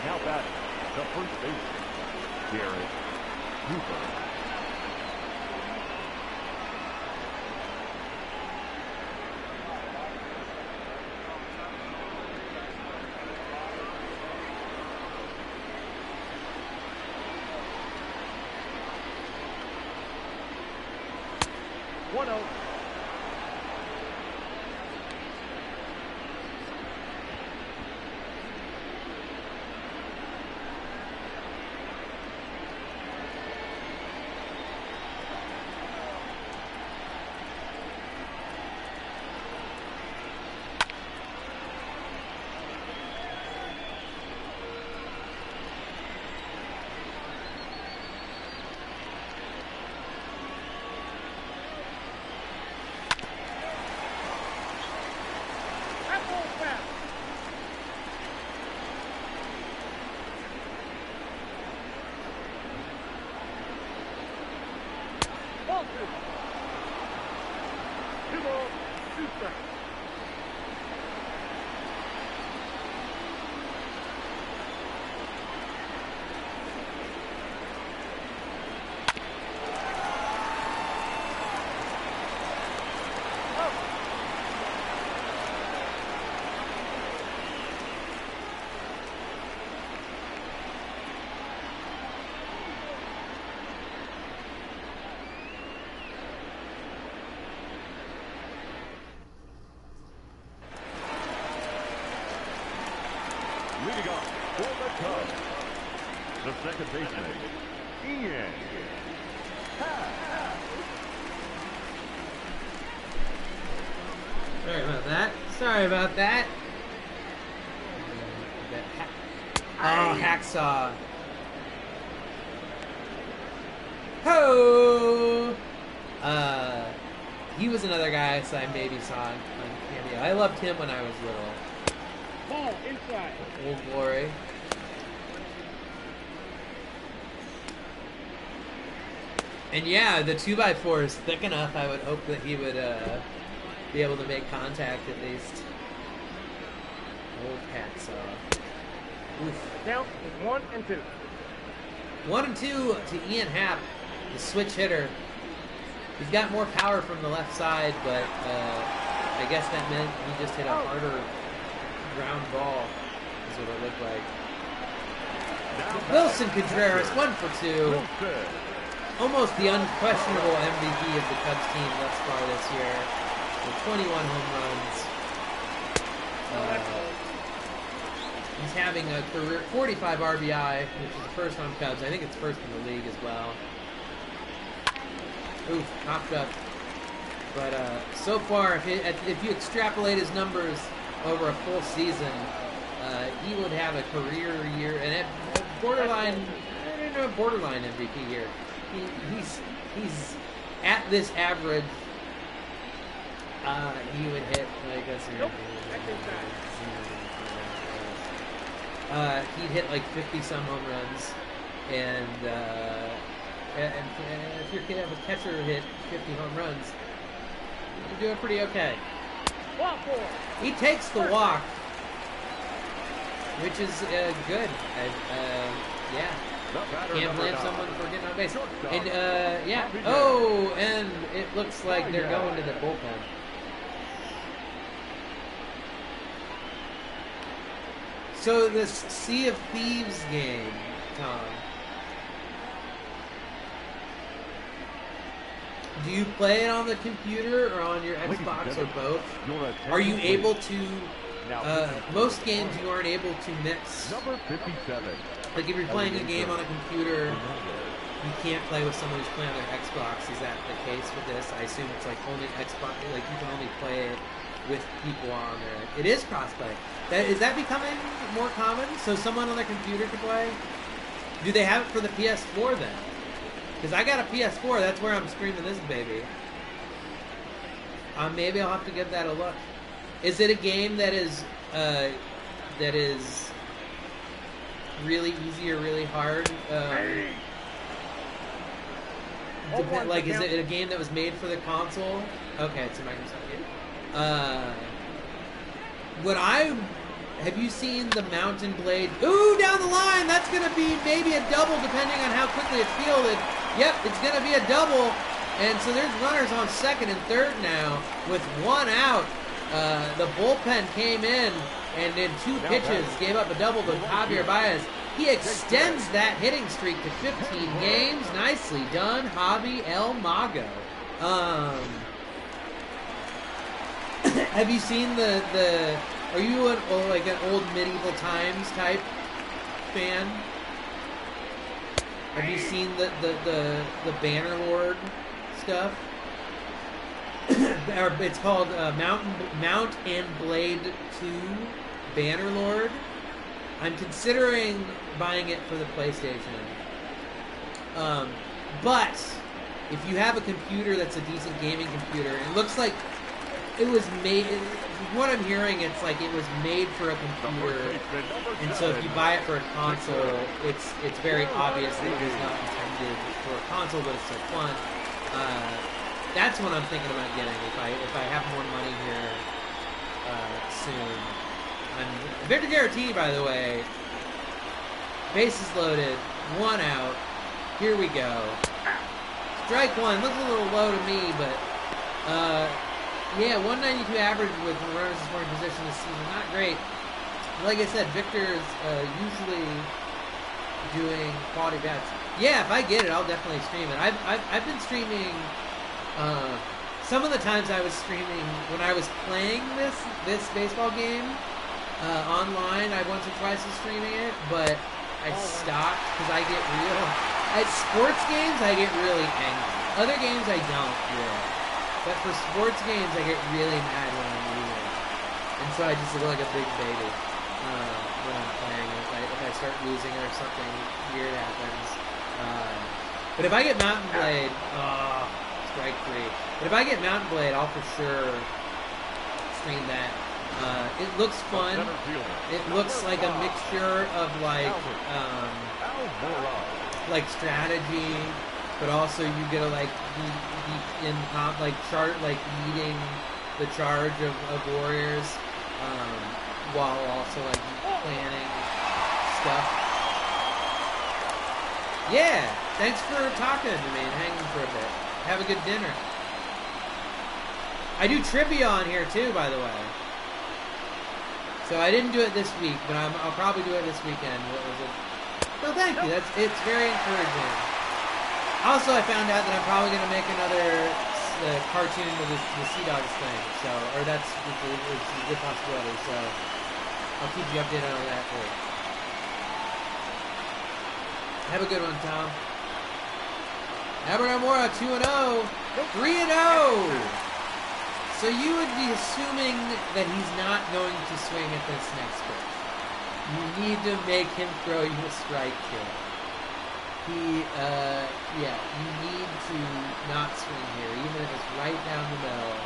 Now batting, the first baseman, Garrett Hooper. Leading off for the Cubs, the second baseman, Ian. Sorry about that. Oh, Hacksaw. Ho! He was another guy so I maybe saw on Cameo. I loved him when I was little. Ball inside. Old Glory. And yeah, the 2x4 is thick enough. I would hope that he would be able to make contact at least. Old Hacksaw. Oof. Count is 1-2. 1-2 to Ian Happ, the switch hitter. He's got more power from the left side, but I guess that meant he just hit a harder ground ball, is what it looked like. Wilson Contreras, 1 for 2. Almost the unquestionable MVP of the Cubs team thus far this year, with 21 home runs. He's having a career 45 RBI, which is the first on Cubs. I think it's first in the league as well. Oof, popped up. But so far, if you extrapolate his numbers over a full season, he would have a career year and a borderline MVP year. He's at this average. He would hit like he'd hit like 50 some home runs, and if your kid have a catcher hit 50 home runs, you're doing pretty okay. He takes the walk, which is good. Yeah. Can't blame someone for getting on base. And yeah. Oh, and it looks like they're going to the bullpen. So this Sea of Thieves game Tom. Do you play it on the computer or on your Xbox or both? Are you able to? Most games you aren't able to mix. Number 57. Like if you're playing a game on a computer, you can't play with someone who's playing on their Xbox. Is that the case with this? I assume it's like only Xbox. Like you can only play it with people on there. It is crossplay. Is that becoming more common? So someone on their computer can play? Do they have it for the PS4 then? Because I got a PS4. That's where I'm streaming this baby. Maybe I'll have to give that a look. Is it a game that is really easy or really hard? Like, is it a game that was made for the console? Okay, it's a Microsoft game. Have you seen the Mountain Blade? Ooh, down the line! That's going to be maybe a double depending on how quickly it's fielded. Yep, it's going to be a double. And so there's runners on second and third now with one out. The bullpen came in and in 2 pitches gave up a double to Javier Baez. He extends that hitting streak to 15 games. Nicely done, Javi El Mago. Have you seen the are you like an old medieval times type fan? Have you seen the Bannerlord stuff? It's called Mount and Blade 2 Bannerlord. I'm considering buying it for the PlayStation. But if you have a computer that's a decent gaming computer, it looks like it was made. What I'm hearing, it's like it was made for a computer, and so if you buy it for a console, it's very obvious that it was not intended for a console, but it's so fun. That's what I'm thinking about getting if I have more money here soon. Victor Garrettini, by the way, bases loaded, 1 out. Here we go. Strike 1. Looks a little low to me, but yeah, 192 average with runners in scoring position this season. Not great. Like I said, Victor is usually doing quality bats. Yeah, if I get it, I'll definitely stream it. I've been streaming. Some of the times I was streaming when I was playing this baseball game online. I once or twice was streaming it, but I stopped because I get real. At sports games, I get really angry. Other games, I don't really. But for sports games, I get really mad when I'm losing, and so I just look like a big baby when I'm playing. If I start losing or something weird happens. But if I get Mountain Blade, strike 3. But if I get Mountain Blade, I'll for sure stream that. It looks fun. It looks like a mixture of like strategy, but also you get to be in leading the charge of warriors, while also planning stuff. Yeah, thanks for talking to me and hanging for a bit. Have a good dinner. I do trivia on here too, by the way. So I didn't do it this week, but I'll probably do it this weekend. What was it? So thank you. It's very encouraging. Also, I found out that I'm probably going to make another cartoon with the Sea Dogs thing. So, or it's a good possibility. So I'll keep you updated on that too. Have a good one, Tom. Albert Almora, 2-0. 3-0. So you would be assuming that he's not going to swing at this next pitch. You need to make him throw you a strike here. You need to not swing here, even if it's right down the middle.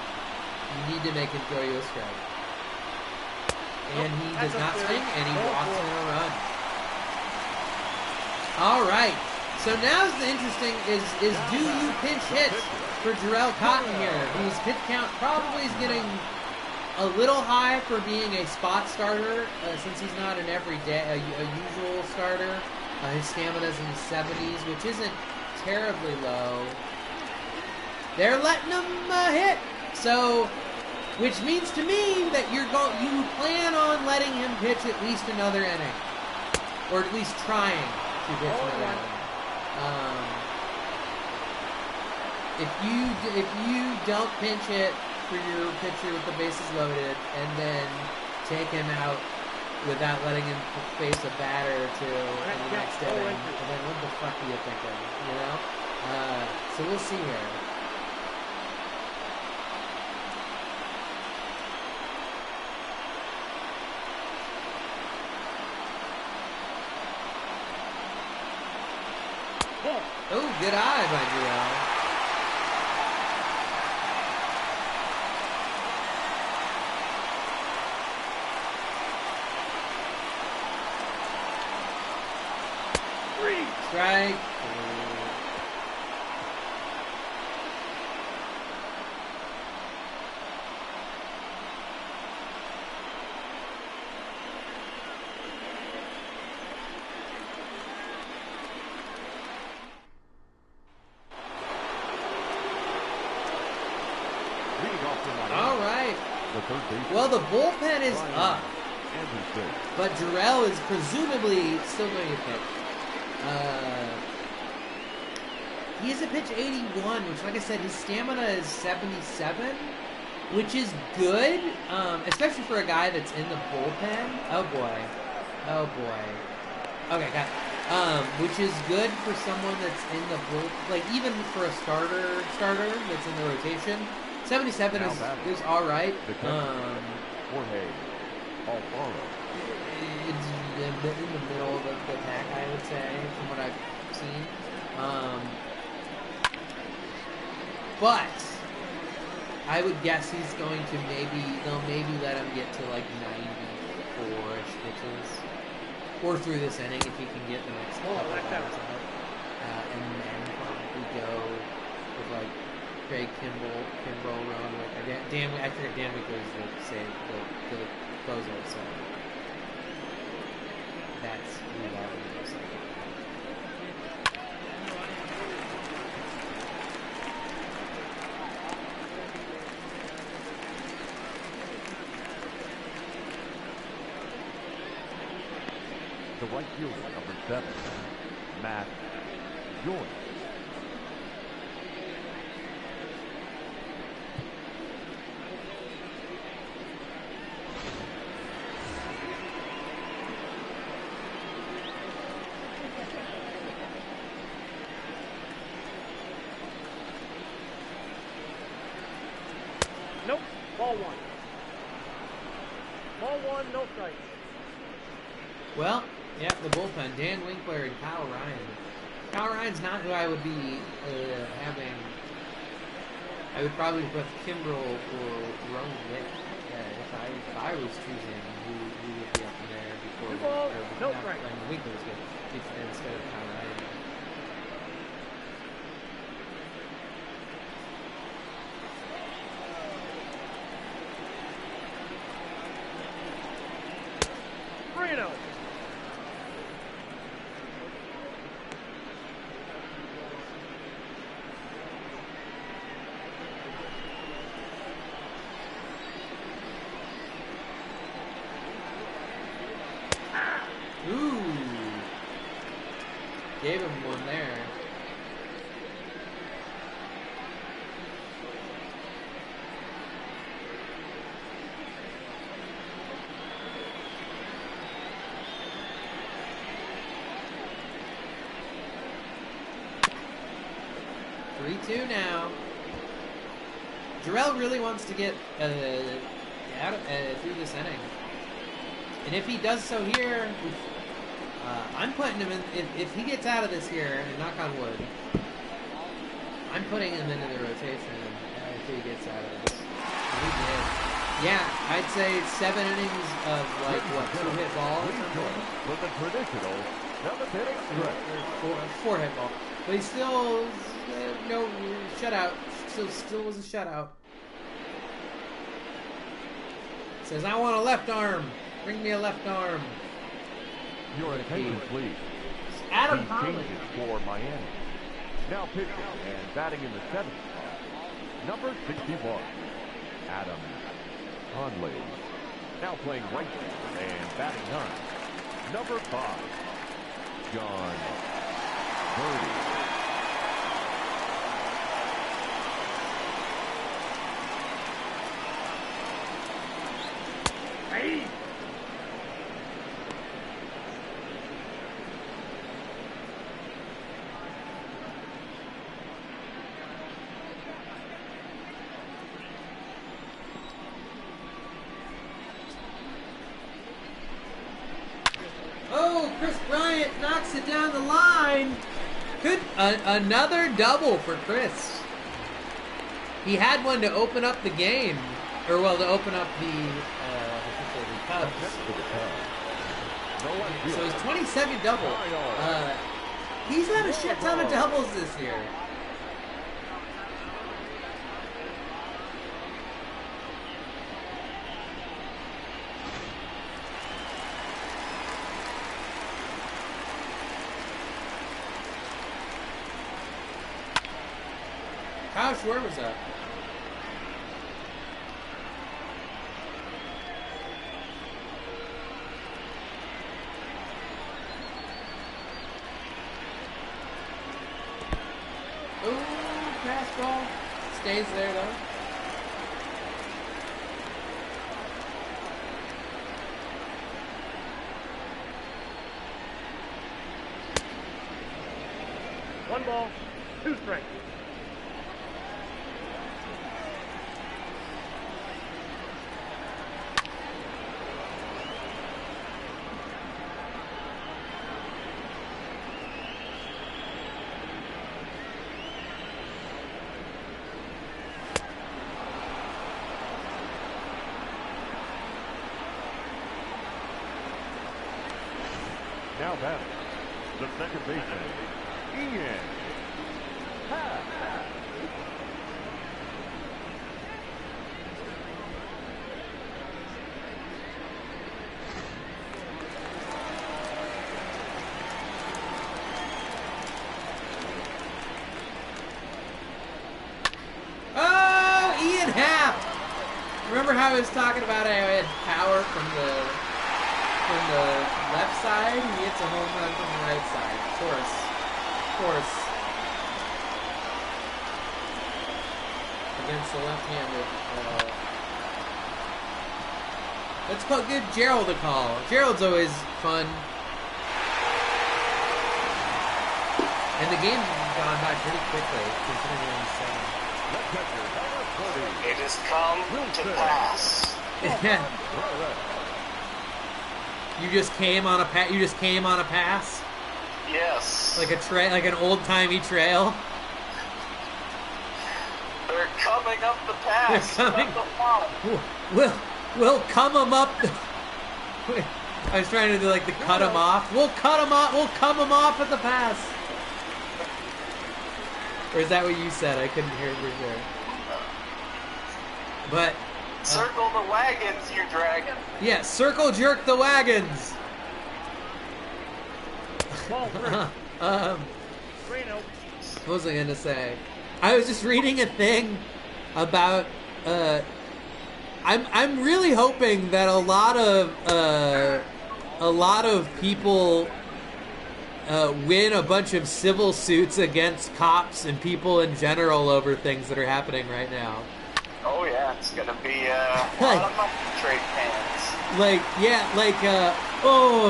You need to make him throw you a strike. And he does not swing, and he walks in a run. All right. So now's the interesting is do you pinch hit for Jarrell Cotton here, whose pitch count probably is getting a little high for being a spot starter, since he's not an everyday, a usual starter. His stamina's in the 70s, which isn't terribly low. They're letting him hit, so which means to me that you plan on letting him pitch at least another inning, or at least trying 2 pitch man. If you don't pinch hit for your pitcher with the bases loaded and then take him out without letting him face a batter or two in the next inning, and then what the fuck are you thinking? You know? So we'll see here. Oh, good eye by Joel. Strike. All right. Well, the bullpen is up, but Jarrell is presumably still going to pitch. He is a pitch 81, which, like I said, his stamina is 77, which is good, especially for a guy that's in the bullpen. Oh boy. Okay, got it. Which is good for someone that's in the bullpen, like even for a starter that's in the rotation. 77 is all right. Jorge Alfaro. It's in the middle of the pack, I would say, from what I've seen. But I would guess he's going to they'll maybe let him get to like 94-ish pitches, or through this inning if he can get the next couple of batters out, and then probably go with like Craig Kimbrel, Rowan, I figured Dan Winkler is the closer, so that's who that one looks like. The right fielder, number 7, Matt Joyce. Nope. Ball 1. Ball 1, no strikes. Well, yeah, the bullpen, Dan Winkler and Kyle Ryan. Kyle Ryan's not who I would be having. I would probably put Kimbrel or Rowan Wick if I was choosing who would be up in there before. 2 balls, no strikes. Winkler was good instead of Kyle Ryan. Reno. Ooh. Gave him one there. Three-two now. Jarrell really wants to get out through this inning. And if he does so here, I'm putting him in. If he gets out of this here, and knock on wood, I'm putting him into the rotation if he gets out of this. And he did. Yeah, I'd say 7 innings of like what, 2-hit ball or something. With a traditional 7th inning stretch. 4-hit ball, but he still no shutout. Still was a shutout. Says I want a left arm. Bring me a left arm. Your attention, please. Adam He Conley. changes for Miami. Now pitching and batting in the 7th spot, number 61, Adam Conley. Now playing right field and batting 9, number 5, John birdie. Hey. Oh, Chris Bryant knocks it down the line. Good, another double for Chris. He had one to open up the game, or well, to open up the Cubs. So his 22nd double. He's had a shit ton of doubles this year. Kyle Schwarber's up. Ooh, fastball. Stays there though. One ball, two strikes. Now back, the second baseman, Ian Happ. Oh, Ian Happ! Remember how I was talking about how I had power from the left side? He hits a home run from the right side. Of course. Against the left-handed. Let's give Gerald a call. Gerald's always fun. And the game's gone by pretty quickly, considering what he's saying. It has come to pass. You just came on a pass? Yes. Like like an old-timey trail? They're coming up the pass. They're coming. We'll come them up. I was trying to do like the cut them off. We'll cut them off. We'll come them off at the pass. Or is that what you said? I couldn't hear it for sure. But circle the wagons, you dragon. Yeah, circle jerk the wagons. What was I gonna say? I was just reading a thing about. I'm really hoping that a lot of people win a bunch of civil suits against cops and people in general over things that are happening right now. Oh yeah, it's gonna be a lot of money trade pants.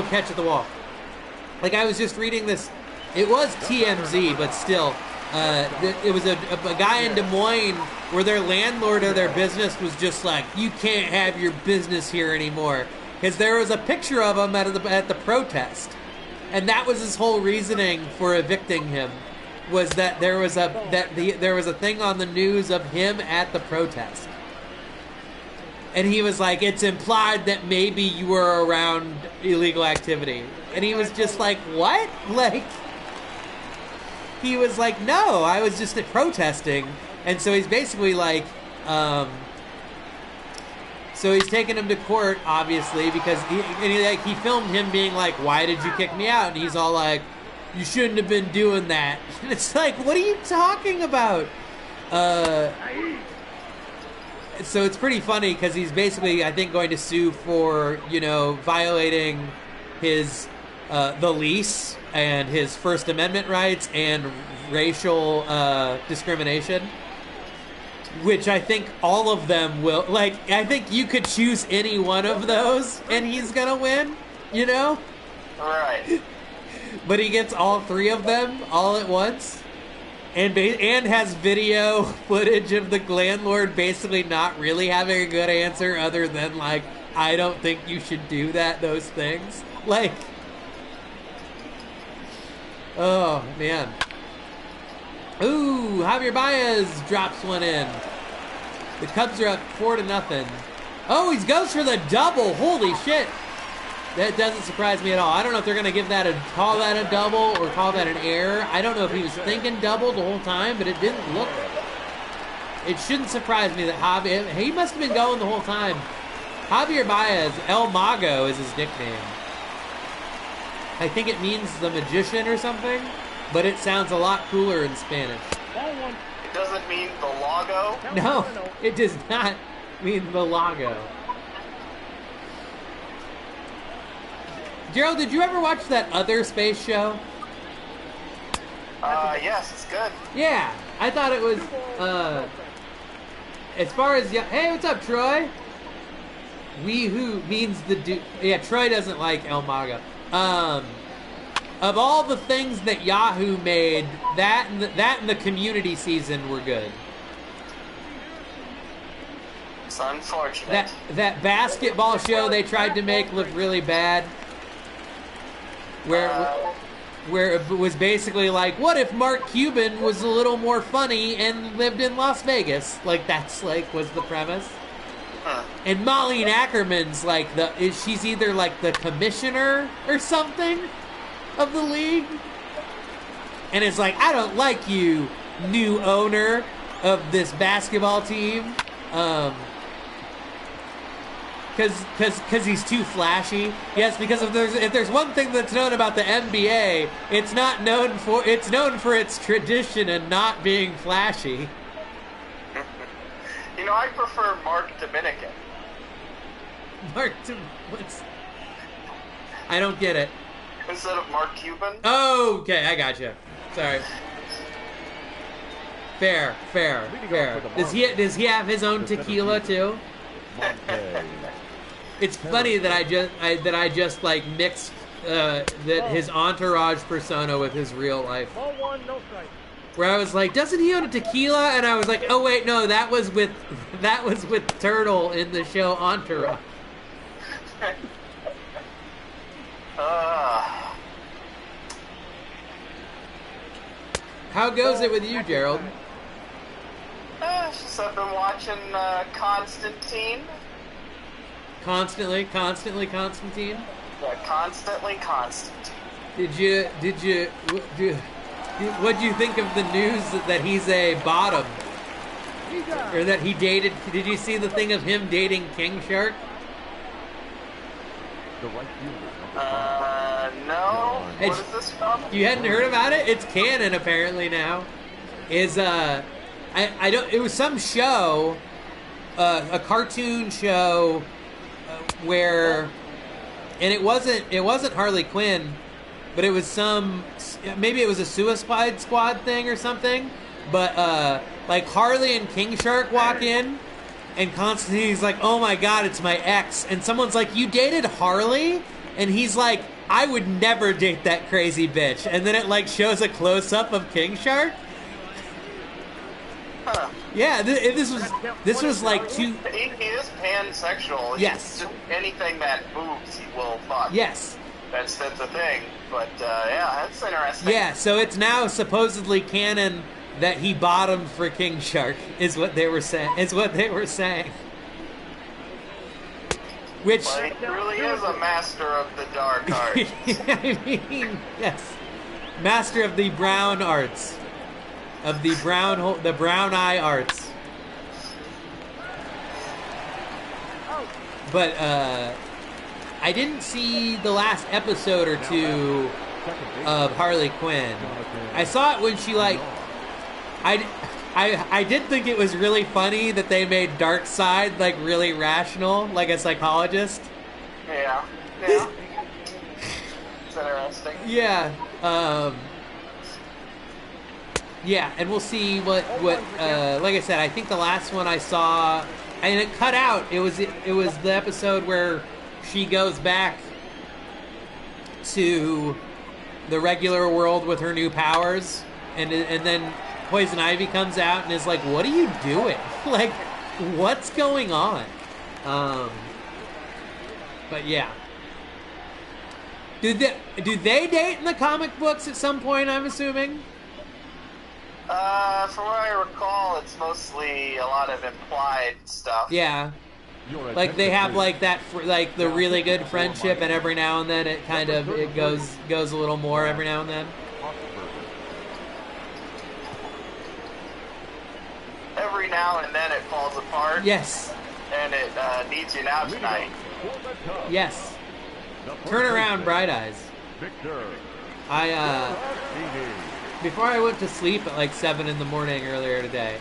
Catch at the wall. Like I was just reading this. It was TMZ, but still. It was a guy in Des Moines where their landlord of their business was just like, you can't have your business here anymore, because there was a picture of him at the protest, and that was his whole reasoning for evicting him, was that there was a thing on the news of him at the protest, and he was like, it's implied that maybe you were around illegal activity, and he was just like, what? Like. He was like, no, I was just protesting. And so he's basically like, so he's taking him to court, obviously, because he filmed him being like, why did you kick me out? And he's all like, you shouldn't have been doing that. And it's like, what are you talking about? So it's pretty funny because he's basically, I think, going to sue for, violating his the lease and his First Amendment rights and racial discrimination, which I think all of them will. Like, I think you could choose any one of those and he's gonna win, you know? Right. But he gets all three of them all at once, and has video footage of the landlord basically not really having a good answer other than, like, I don't think you should do those things. Like, oh, man. Ooh, Javier Baez drops one in. The Cubs are up 4-0. Oh, he goes for the double. Holy shit. That doesn't surprise me at all. I don't know if they're going to call that a double or call that an error. I don't know if he was thinking double the whole time, but it didn't look. It shouldn't surprise me that Javier, he must have been going the whole time. Javier Baez, El Mago is his nickname. I think it means the magician or something, but it sounds a lot cooler in Spanish. It doesn't mean the logo? No, it does not mean the logo. Gerald, did you ever watch that other space show? Yes, it's good. Yeah, I thought it was, as far as, hey, what's up, Troy? We who means the dude. Yeah, Troy doesn't like El Mago. Of all the things that Yahoo made, that and the Community season were good. It's unfortunate. That basketball show they tried to make looked really bad. Where it was basically like, what if Mark Cuban was a little more funny and lived in Las Vegas? Like, that's like was the premise. And Molly Ackerman's like she's either like the commissioner or something of the league, and it's like, I don't like you, new owner of this basketball team, because he's too flashy. Yes, because if there's one thing that's known about the NBA, it's known for its tradition and not being flashy. You know, I prefer Mark Dominican. What's? I don't get it. Instead of Mark Cuban? Oh, okay, I gotcha. Sorry. Fair. Does he have his own tequila too? It's funny that I just like mixed his entourage persona with his real life. Ball one, no strike. Where I was like, doesn't he own a tequila? And I was like, oh wait, no, that was with Turtle in the show Entourage. How goes it with you, Gerald? Just I've been watching Constantine. Constantly Constantine? Yeah, constantly Constantine. What'd you think of the news that he's a bottom? Or that he dated, did you see the thing of him dating King Shark? No. What is this from? You hadn't heard about it? It's canon apparently now. I don't. It was some show, a cartoon show, where, and it wasn't Harley Quinn, but it was maybe it was a Suicide Squad thing or something. But like Harley and King Shark walk in, and Constantine's like, "Oh my God, it's my ex," and someone's like, "You dated Harley?" And he's like, "I would never date that crazy bitch." And then it like shows a close up of King Shark. Huh. Yeah, this was like two. He is pansexual. Yes. Just anything that moves, he will fuck. Yes. That's the thing. But yeah, that's interesting. Yeah, so it's now supposedly canon that he bottomed for King Shark, is what they were saying. Which Well, he really is a master of the dark arts. I mean, yes, master of the brown arts, of the brown eye arts. But I didn't see the last episode or two of Harley Quinn. I saw it when she like, I did think it was really funny that they made Darkseid like really rational, like a psychologist. Yeah. It's interesting. interesting. Yeah. Yeah, and we'll see what like I said, I think the last one I saw, and it cut out. It was the episode where she goes back to the regular world with her new powers, and then Poison Ivy comes out and is like, "What are you doing? Like, what's going on?" But yeah. Do they date in the comic books at some point, I'm assuming? From what I recall, it's mostly a lot of implied stuff. Yeah. Like they have like that, like the really good friendship, and every now and then it kind of goes a little more every now and then. Every now and then it falls apart. Yes. And it needs you now tonight. Yes. Turn around, Bright Eyes. Before I went to sleep at like 7 in the morning earlier today,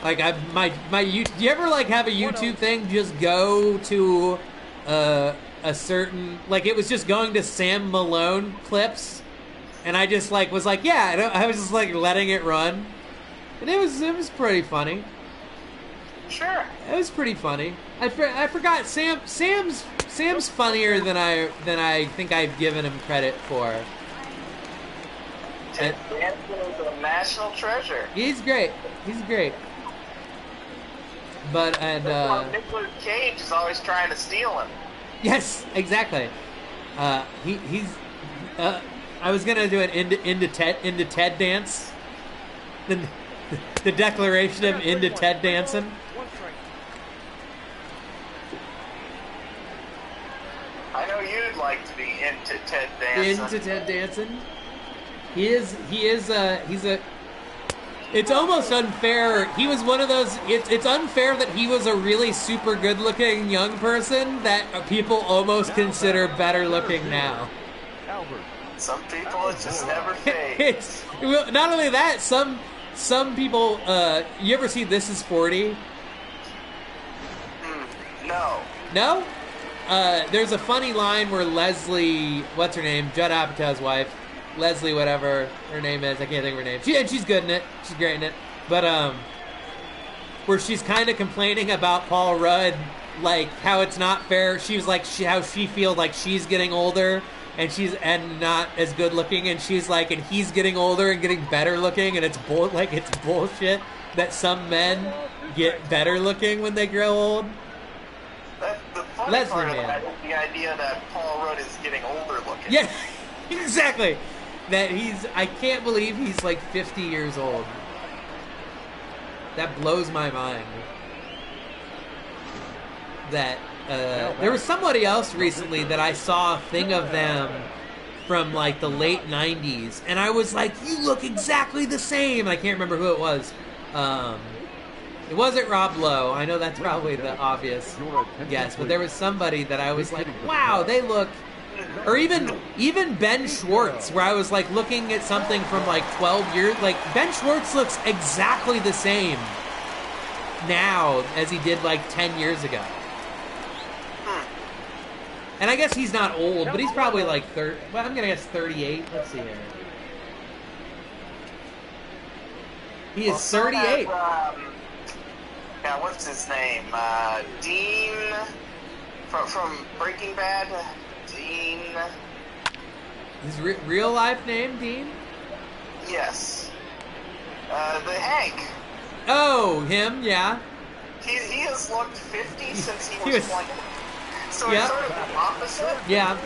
like do you ever like have a YouTube thing just go to a certain, like it was just going to Sam Malone clips, and I just like was like, yeah, I was just like letting it run, and it was pretty funny. Sure. It was pretty funny. I forgot Sam's funnier than I think I've given him credit for. Ted Danson is a national treasure. He's great. But Nicolas Cage is always trying to steal him. Yes, exactly. He's. I was gonna do an into Ted dance. The declaration of into Ted dancing. I know you'd like to be into Ted Danson. Into Ted Danson. He's a. It's almost unfair. He was one of those. It's unfair that he was a really super good-looking young person that people almost consider better looking now. Some people, it just never fades. Not only that, some people. You ever see This Is 40? No. No? There's a funny line where Leslie, what's her name? Judd Apatow's wife. Leslie, whatever her name is, I can't think of her name. She's good in it. She's great in it. But where she's kind of complaining about Paul Rudd, like how it's not fair. She was like how she feels like she's getting older and not as good looking, and she's like, and he's getting older and getting better looking, and it's bullshit that some men get better looking when they grow old. The funny Leslie part of man. that is the idea that Paul Rudd is getting older looking. Yeah, exactly. That I can't believe he's like 50 years old. That blows my mind. That there was somebody else recently that I saw a thing of them from like the late 90s, and I was like, you look exactly the same. I can't remember who it was. It wasn't Rob Lowe. I know that's probably the obvious guess, but there was somebody that I was like, wow, they look. Or even Ben Schwartz, where I was like looking at something from like 12 years. Like Ben Schwartz looks exactly the same now as he did like 10 years ago. And I guess he's not old, but he's probably like 30. Well, I'm gonna guess 38. Let's see here. He is 38. Yeah, what's his name? Dean from Breaking Bad. Dean. His real life name, Dean? Yes. The Hank. Oh, him, yeah. He has looked 50 since he was 20. So it's sort of the opposite. Yeah.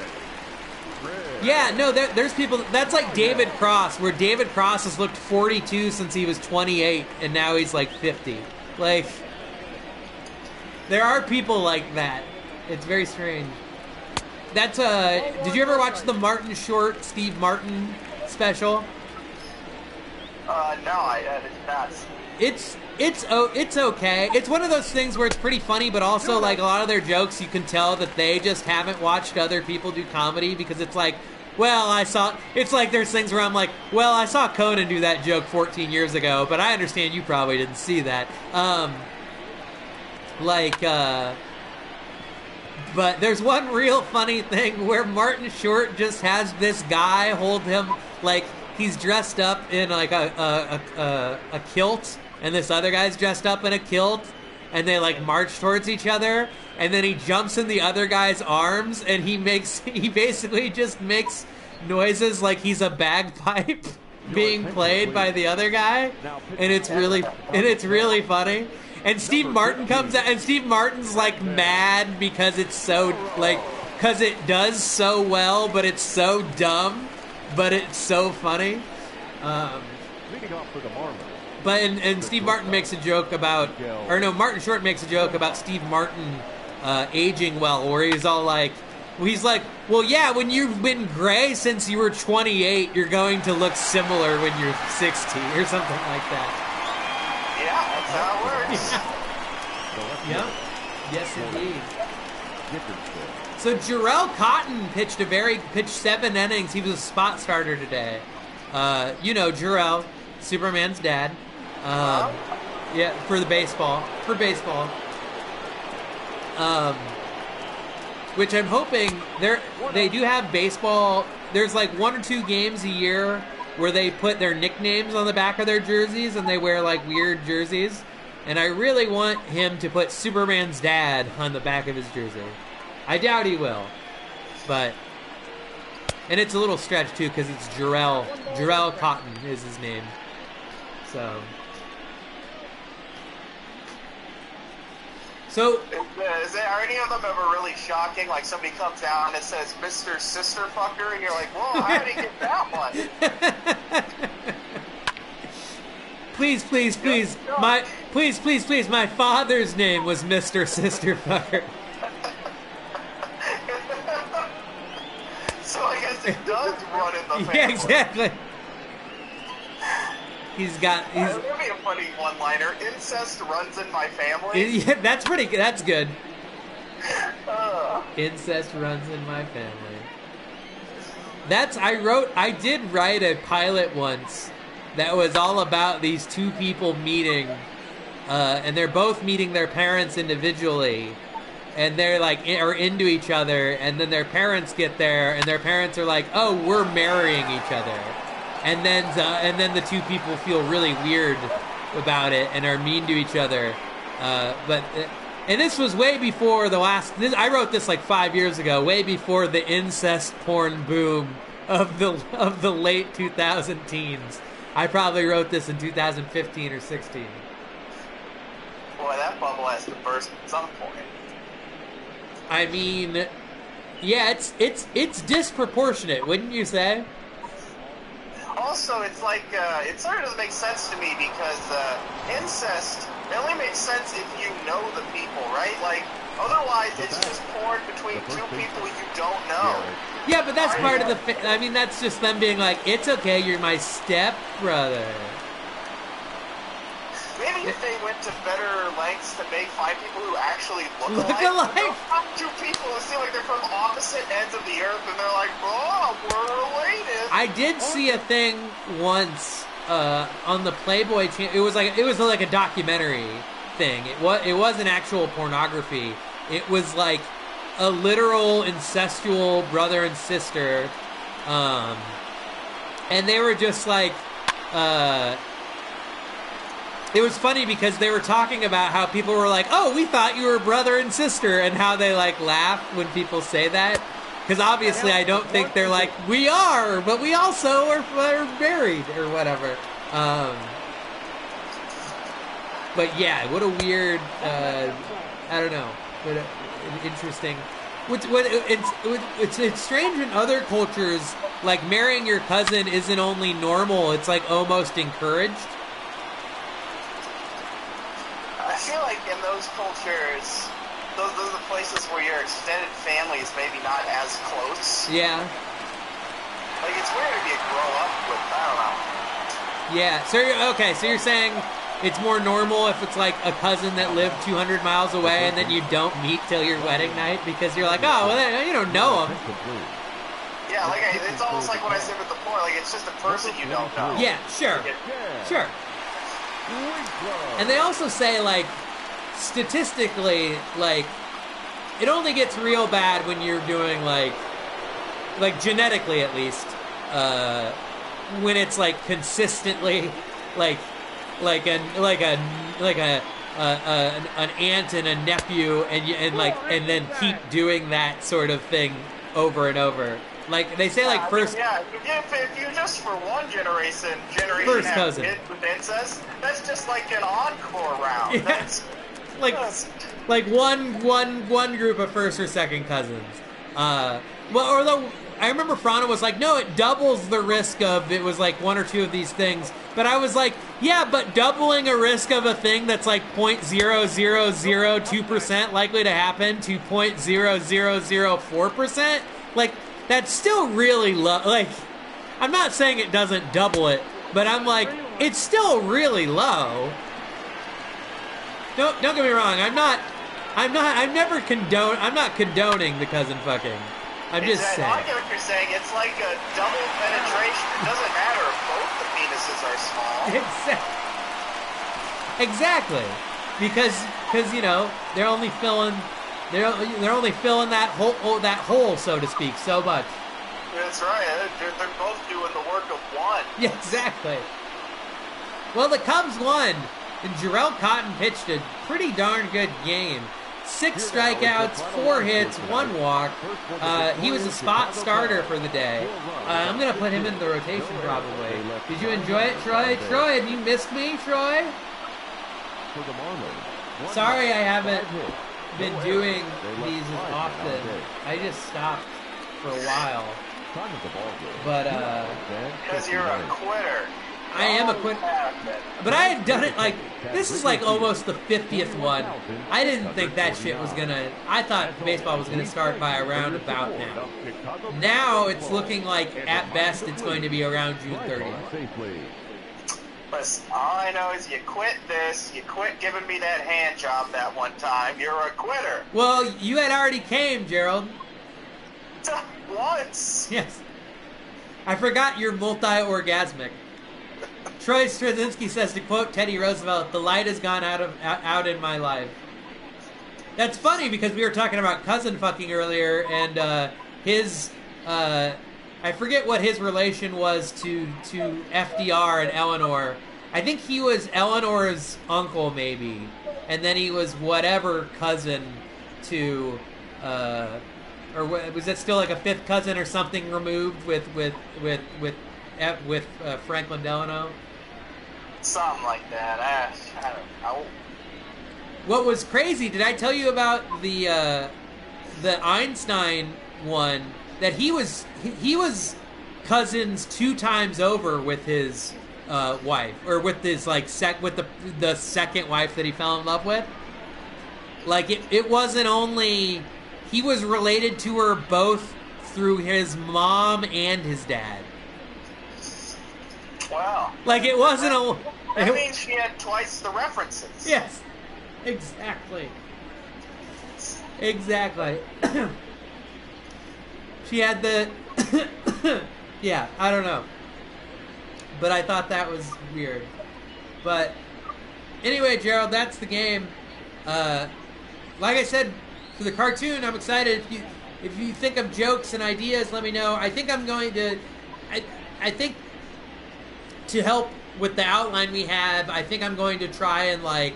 Yeah, no, there's people. That's like David Cross, where David Cross has looked 42 since he was 28, and now he's like 50. Like, there are people like that. It's very strange. That's did you ever watch the Martin Short, Steve Martin special? No, I did not. It's okay. It's one of those things where it's pretty funny, but also like a lot of their jokes, you can tell that they just haven't watched other people do comedy, because it's like, well, it's like there's things where I'm like, well, I saw Conan do that joke 14 years ago, but I understand you probably didn't see that. But there's one real funny thing where Martin Short just has this guy hold him like he's dressed up in like a kilt, and this other guy's dressed up in a kilt, and they like march towards each other, and then he jumps in the other guy's arms, and he basically just makes noises like he's a bagpipe being played by the other guy, and it's really funny. And Steve Martin comes out, and Steve Martin's like mad because it's so because it does so well, but it's so dumb, but it's so funny. Leading off for the Marlins. But and Steve Martin makes a joke about, or no, Martin Short makes a joke about Steve Martin aging well, where he's like, well, yeah, when you've been gray since you were 28, you're going to look similar when you're 60 or something like that. Yeah, that's how it works. Yep. Yes, indeed. So Jarrell Cotton pitched 7 innings. He was a spot starter today. You know Jarrell, Superman's dad. Yeah, for baseball. Which I'm hoping they do have baseball. There's like 1 or 2 games a year where they put their nicknames on the back of their jerseys, and they wear like weird jerseys. And I really want him to put Superman's dad on the back of his jersey. I doubt he will, but and it's a little stretch too because it's Jarrell. Jarrell Cotton is his name. So are any of them ever really shocking? Like somebody comes out and it says Mr. Sister Fucker, and you're like, whoa, how did he get that one? Please, my father's name was Mr. Sister Fucker. So I guess it does run in the family. Yeah, exactly. That would be a funny one-liner. Incest runs in my family. Yeah, that's pretty good. That's good. Incest runs in my family. I did write a pilot once that was all about these 2 people meeting, and they're both meeting their parents individually, and they're like are into each other, and then their parents get there, and their parents are like, "Oh, we're marrying each other," and then the 2 people feel really weird about it and are mean to each other. And this was way before I wrote this like 5 years ago, way before the incest porn boom of the late 2000 teens. I probably wrote this in 2015 or 16. Boy, that bubble has to burst at some point. I mean, yeah, it's disproportionate, wouldn't you say? Also, it's like, it sort of doesn't make sense to me because incest, it only makes sense if you know the people, right? Like, otherwise it's just porn between 2 people you don't know. Yeah, but that's part of that's just them being like, it's okay, you're my stepbrother. Maybe if they went to better lengths to find people who actually look alike. They'll 2 people who seem like they're from opposite ends of the earth, and they're like, oh, we're related. I did see a thing once on the Playboy channel. It was like a documentary thing. It wasn't actual pornography. It was like a literal incestual brother and sister, and they were just like. It was funny because they were talking about how people were like, "Oh, we thought you were brother and sister," and how they like laugh when people say that. Because obviously, I don't think they're like, "We are," but we also are married or whatever. But yeah, what a weird. I don't know, but interesting. It's strange in other cultures. Like marrying your cousin isn't only normal; it's like almost encouraged. I feel like in those cultures, those are the places where your extended family is maybe not as close. Yeah. Like, it's weird if you grow up with, I don't know. Yeah, so you're saying it's more normal if it's like a cousin that lived 200 miles away and then you don't meet till your wedding night because you're like, oh, well, you don't know them. Yeah, like, it's almost like what I said with the porn, like, it's just a person you don't know. Yeah, sure. Sure. And they also say, like, statistically, like, it only gets real bad when you're doing like genetically at least, when it's like consistently like an aunt and a nephew, and then keep doing that sort of thing over and over. Like they say, like first. Yeah, if you just for one generation first have cousin kids with incest, that's just like an encore round. Yeah. That's like one group of first or second cousins. Well, although I remember Frana was like, no, it doubles the risk of, it was like one or two of these things. But I was like, yeah, but doubling a risk of a thing that's like 0.0002% likely to happen to 0.0004%, like that's still really low. Like, I'm not saying it doesn't double it, but I'm like, it's still really low. Don't get me wrong. I'm not condoning the cousin fucking. I'm just saying. I get what you're saying. It's like a double penetration. It doesn't matter if both the penises are small. Exactly. Because you know, they're only filling that hole, so to speak, so much. That's right. They're both doing the work of one. Yeah, exactly. Well, the Cubs won, and Jarrell Cotton pitched a pretty darn good game. 6 strikeouts, 4 hits, 1 walk. He was a spot starter for the day. I'm going to put him in the rotation probably. Did you enjoy it, Troy? Troy, have you missed me, Troy? Sorry I haven't been doing these as often. I just stopped for a while. But, because you're a quitter. I am a quitter. But I had done it like, this is like almost the 50th one. I didn't think that shit was gonna, I thought baseball was gonna start by around about now. Now it's looking like at best it's going to be around June 30th. Listen, all I know is you quit this, you quit giving me that hand job that one time, you're a quitter. Well, you had already came, Gerald. Once. Yes. I forgot you're multi-orgasmic. Troy Straczynski says, to quote Teddy Roosevelt, "The light has gone out in my life." That's funny because we were talking about cousin fucking earlier, and his I forget what his relation was to FDR and Eleanor. I think he was Eleanor's uncle, maybe, and then he was whatever cousin to, or was it still like a fifth cousin or something removed with Franklin Delano? Something like that. I don't know. What was crazy? Did I tell you about the Einstein one? That he was cousins 2 times over with his wife, or with his like with the second wife that he fell in love with. Like it wasn't only, he was related to her both through his mom and his dad. Wow. Like it wasn't a. That means she had twice the references. Yes. Exactly. Exactly. She had the. Yeah, I don't know. But I thought that was weird. But anyway, Gerald, that's the game. Like I said, for the cartoon, I'm excited. If you think of jokes and ideas, let me know. I think I'm going to. I think to help with the outline we have, I think I'm going to try and like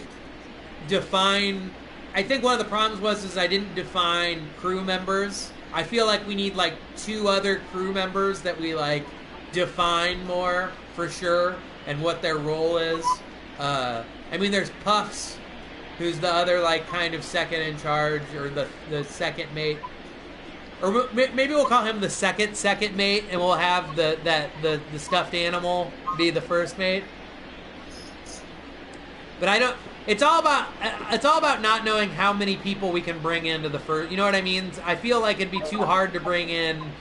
define. I think one of the problems was I didn't define crew members. I feel like we need like 2 other crew members that we like define more for sure, and what their role is. I mean, there's Puffs, who's the other like kind of second in charge, or the second mate, or maybe we'll call him the second mate, and we'll have the stuffed animal be the first mate. But I don't. It's all about not knowing how many people we can bring into the first. You know what I mean? I feel like it'd be too hard to bring in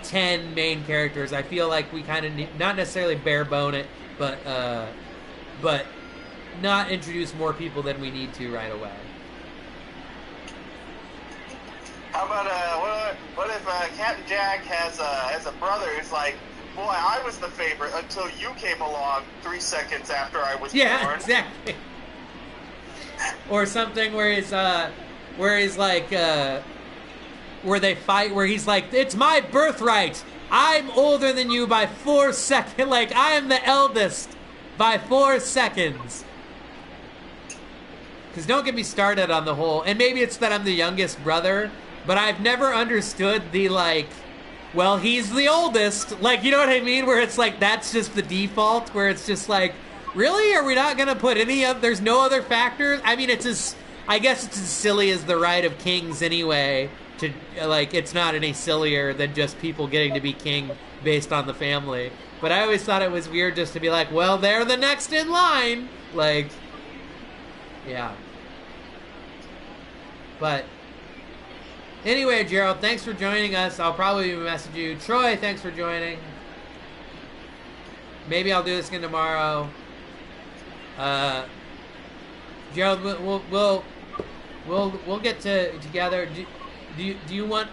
10 main characters. I feel like we kind of need, not necessarily bare bone it, but not introduce more people than we need to right away. How about what if Captain Jack has a brother who's like, boy, I was the favorite until you came along 3 seconds after I was born. Yeah, exactly. Or something where it's where he's like, where they fight, where he's like, it's my birthright. I'm older than you by 4 seconds. Like, I am the eldest by 4 seconds. Because don't get me started on the whole, and maybe it's that I'm the youngest brother, but I've never understood the, like, well, he's the oldest. Like, you know what I mean? Where it's like, that's just the default, where it's just like, really? Are we not going to put any of, there's no other factors? I mean, I guess it's as silly as the right of kings anyway. To, like, it's not any sillier than just people getting to be king based on the family. But I always thought it was weird just to be like, well, they're the next in line. Like, yeah. But anyway, Gerald, thanks for joining us. I'll probably message you. Troy, thanks for joining. Maybe I'll do this again tomorrow. Gerald, we'll get together. Do you want?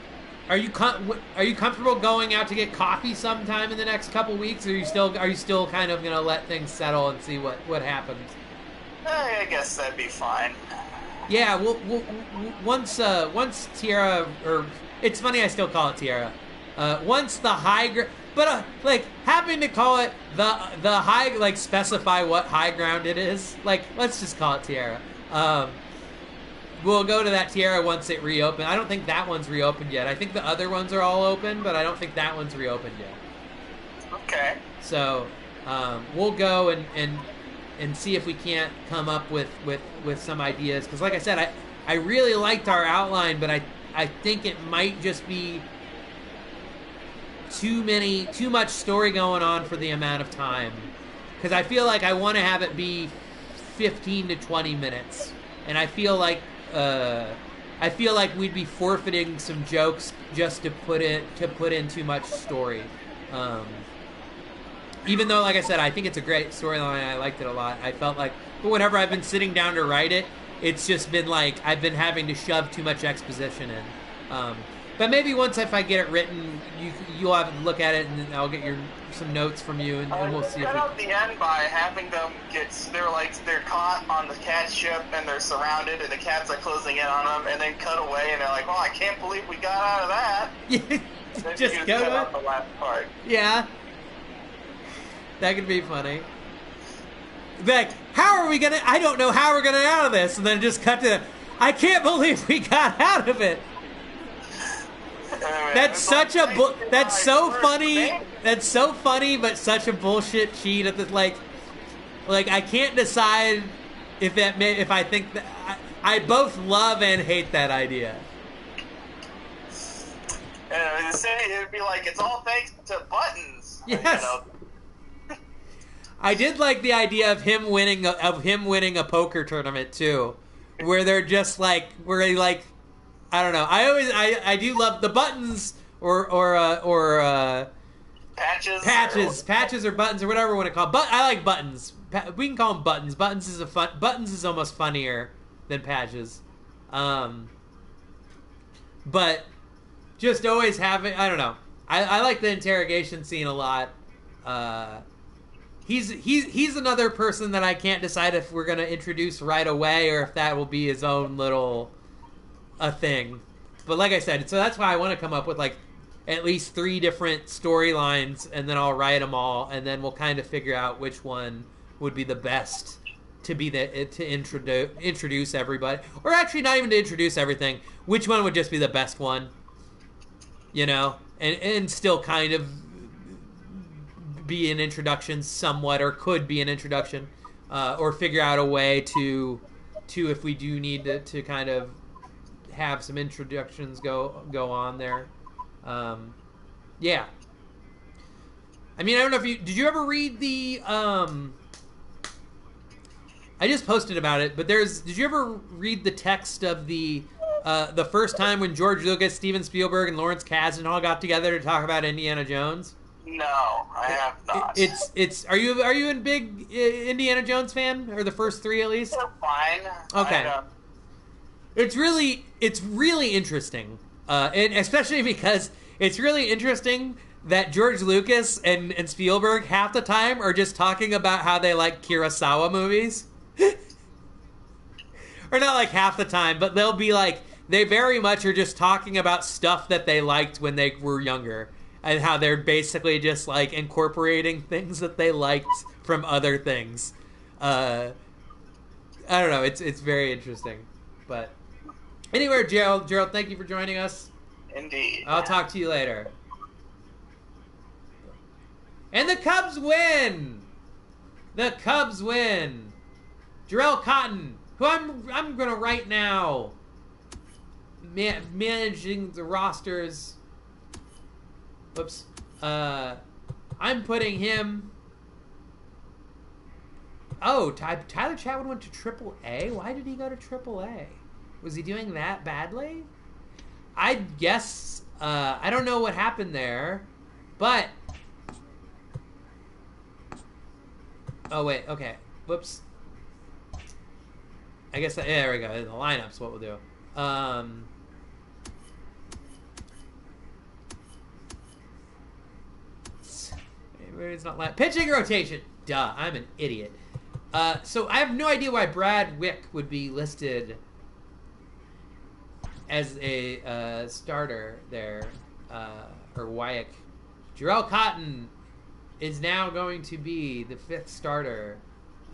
Are you comfortable going out to get coffee sometime in the next couple weeks? Or are you still kind of gonna let things settle and see what happens? I guess that'd be fine. Yeah, we'll once Tierra, or it's funny I still call it Tierra. Once the high but like having to call it the high, like specify what high ground it is. Like, let's just call it Tierra. We'll go to that Tierra once it reopens. I don't think that one's reopened yet. I think the other ones are all open, but I don't think that one's reopened yet. Okay. So we'll go and see if we can't come up with some ideas. Because like I said, I really liked our outline, but I think it might just be too much story going on for the amount of time. Because I feel like I want to have it be 15 to 20 minutes. And I feel like we'd be forfeiting some jokes just to put in too much story. Even though, like I said, I think it's a great storyline. I liked it a lot. I felt like, but whenever I've been sitting down to write it, it's just been like I've been having to shove too much exposition in. But maybe once if I get it written, you'll have a look at it, and I'll get some notes from you, and we'll see. Cut out the end by having them they're caught on the cat ship and they're surrounded, and the cats are closing in on them, and then cut away, and they're like, "Oh, I can't believe we got out of that." Yeah, just cut out the last part. Yeah, that could be funny. Like, how are we gonna? I don't know how we're gonna get out of this, and then just cut to, I can't believe we got out of it. That's such a that's so funny. That's so funny, but such a bullshit cheat at the like I can't decide if I think that I both love and hate that idea. It'd be like it's all thanks to buttons. Yes. You know? I did like the idea of him winning a poker tournament too, where they're just like I don't know. I do love the buttons or patches or buttons or whatever we want to call it. But I like buttons. We can call them buttons. Buttons is almost funnier than patches. But just always having, I don't know. I like the interrogation scene a lot. He's another person that I can't decide if we're gonna introduce right away or if that will be his own little a thing. But like I said, so that's why I want to come up with like at least 3 different storylines, and then I'll write them all, and then we'll kind of figure out which one would be the best to introduce everybody, or actually not even to introduce everything. Which one would just be the best one, you know, and still kind of be an introduction somewhat, or could be an introduction, or figure out a way to if we do need to kind of have some introductions go on there. Yeah. I mean, I don't know if did you ever read the I just posted about it, but did you ever read the text of the first time when George Lucas, Steven Spielberg, and Lawrence Kasdan got together to talk about Indiana Jones? No, I have not. It's are you a big Indiana Jones fan, or the first 3 at least? They're fine. Okay. It's really interesting, and especially because it's really interesting that George Lucas and Spielberg half the time are just talking about how they like Kurosawa movies. or not like half the time, but they'll be like, they very much are just talking about stuff that they liked when they were younger, and how they're basically just like incorporating things that they liked from other things. I don't know. It's very interesting. But anyway, Gerald, thank you for joining us. Indeed. I'll talk to you later. And the Cubs win. The Cubs win. Jarrell Cotton, who I'm gonna right now managing the rosters. Whoops. I'm putting him. Oh, Tyler Chatwood went to Triple-A? Why did he go to Triple-A? Was he doing that badly? I guess, I don't know what happened there, but... Oh, wait, okay. Whoops. I guess, there we go. In the lineups, what we'll do. It's not pitching rotation. Duh, I'm an idiot. So I have no idea why Brad Wick would be listed as a starter there, or Wyek. Jarrell Cotton is now going to be the 5th starter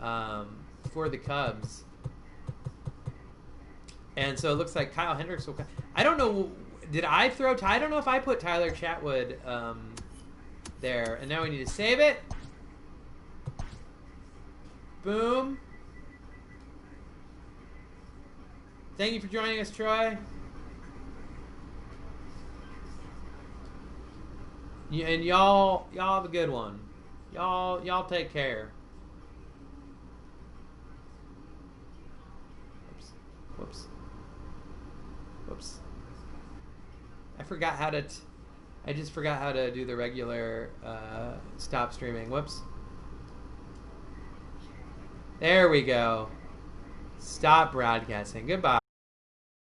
for the Cubs. And so it looks like Kyle Hendricks will... I don't know... Did I throw... I don't know if I put Tyler Chatwood there. And now we need to save it. Boom. Thank you for joining us, Troy. And y'all have a good one. Y'all take care. Whoops. I forgot how to... I just forgot how to do the regular stop streaming. Whoops. There we go. Stop broadcasting. Goodbye.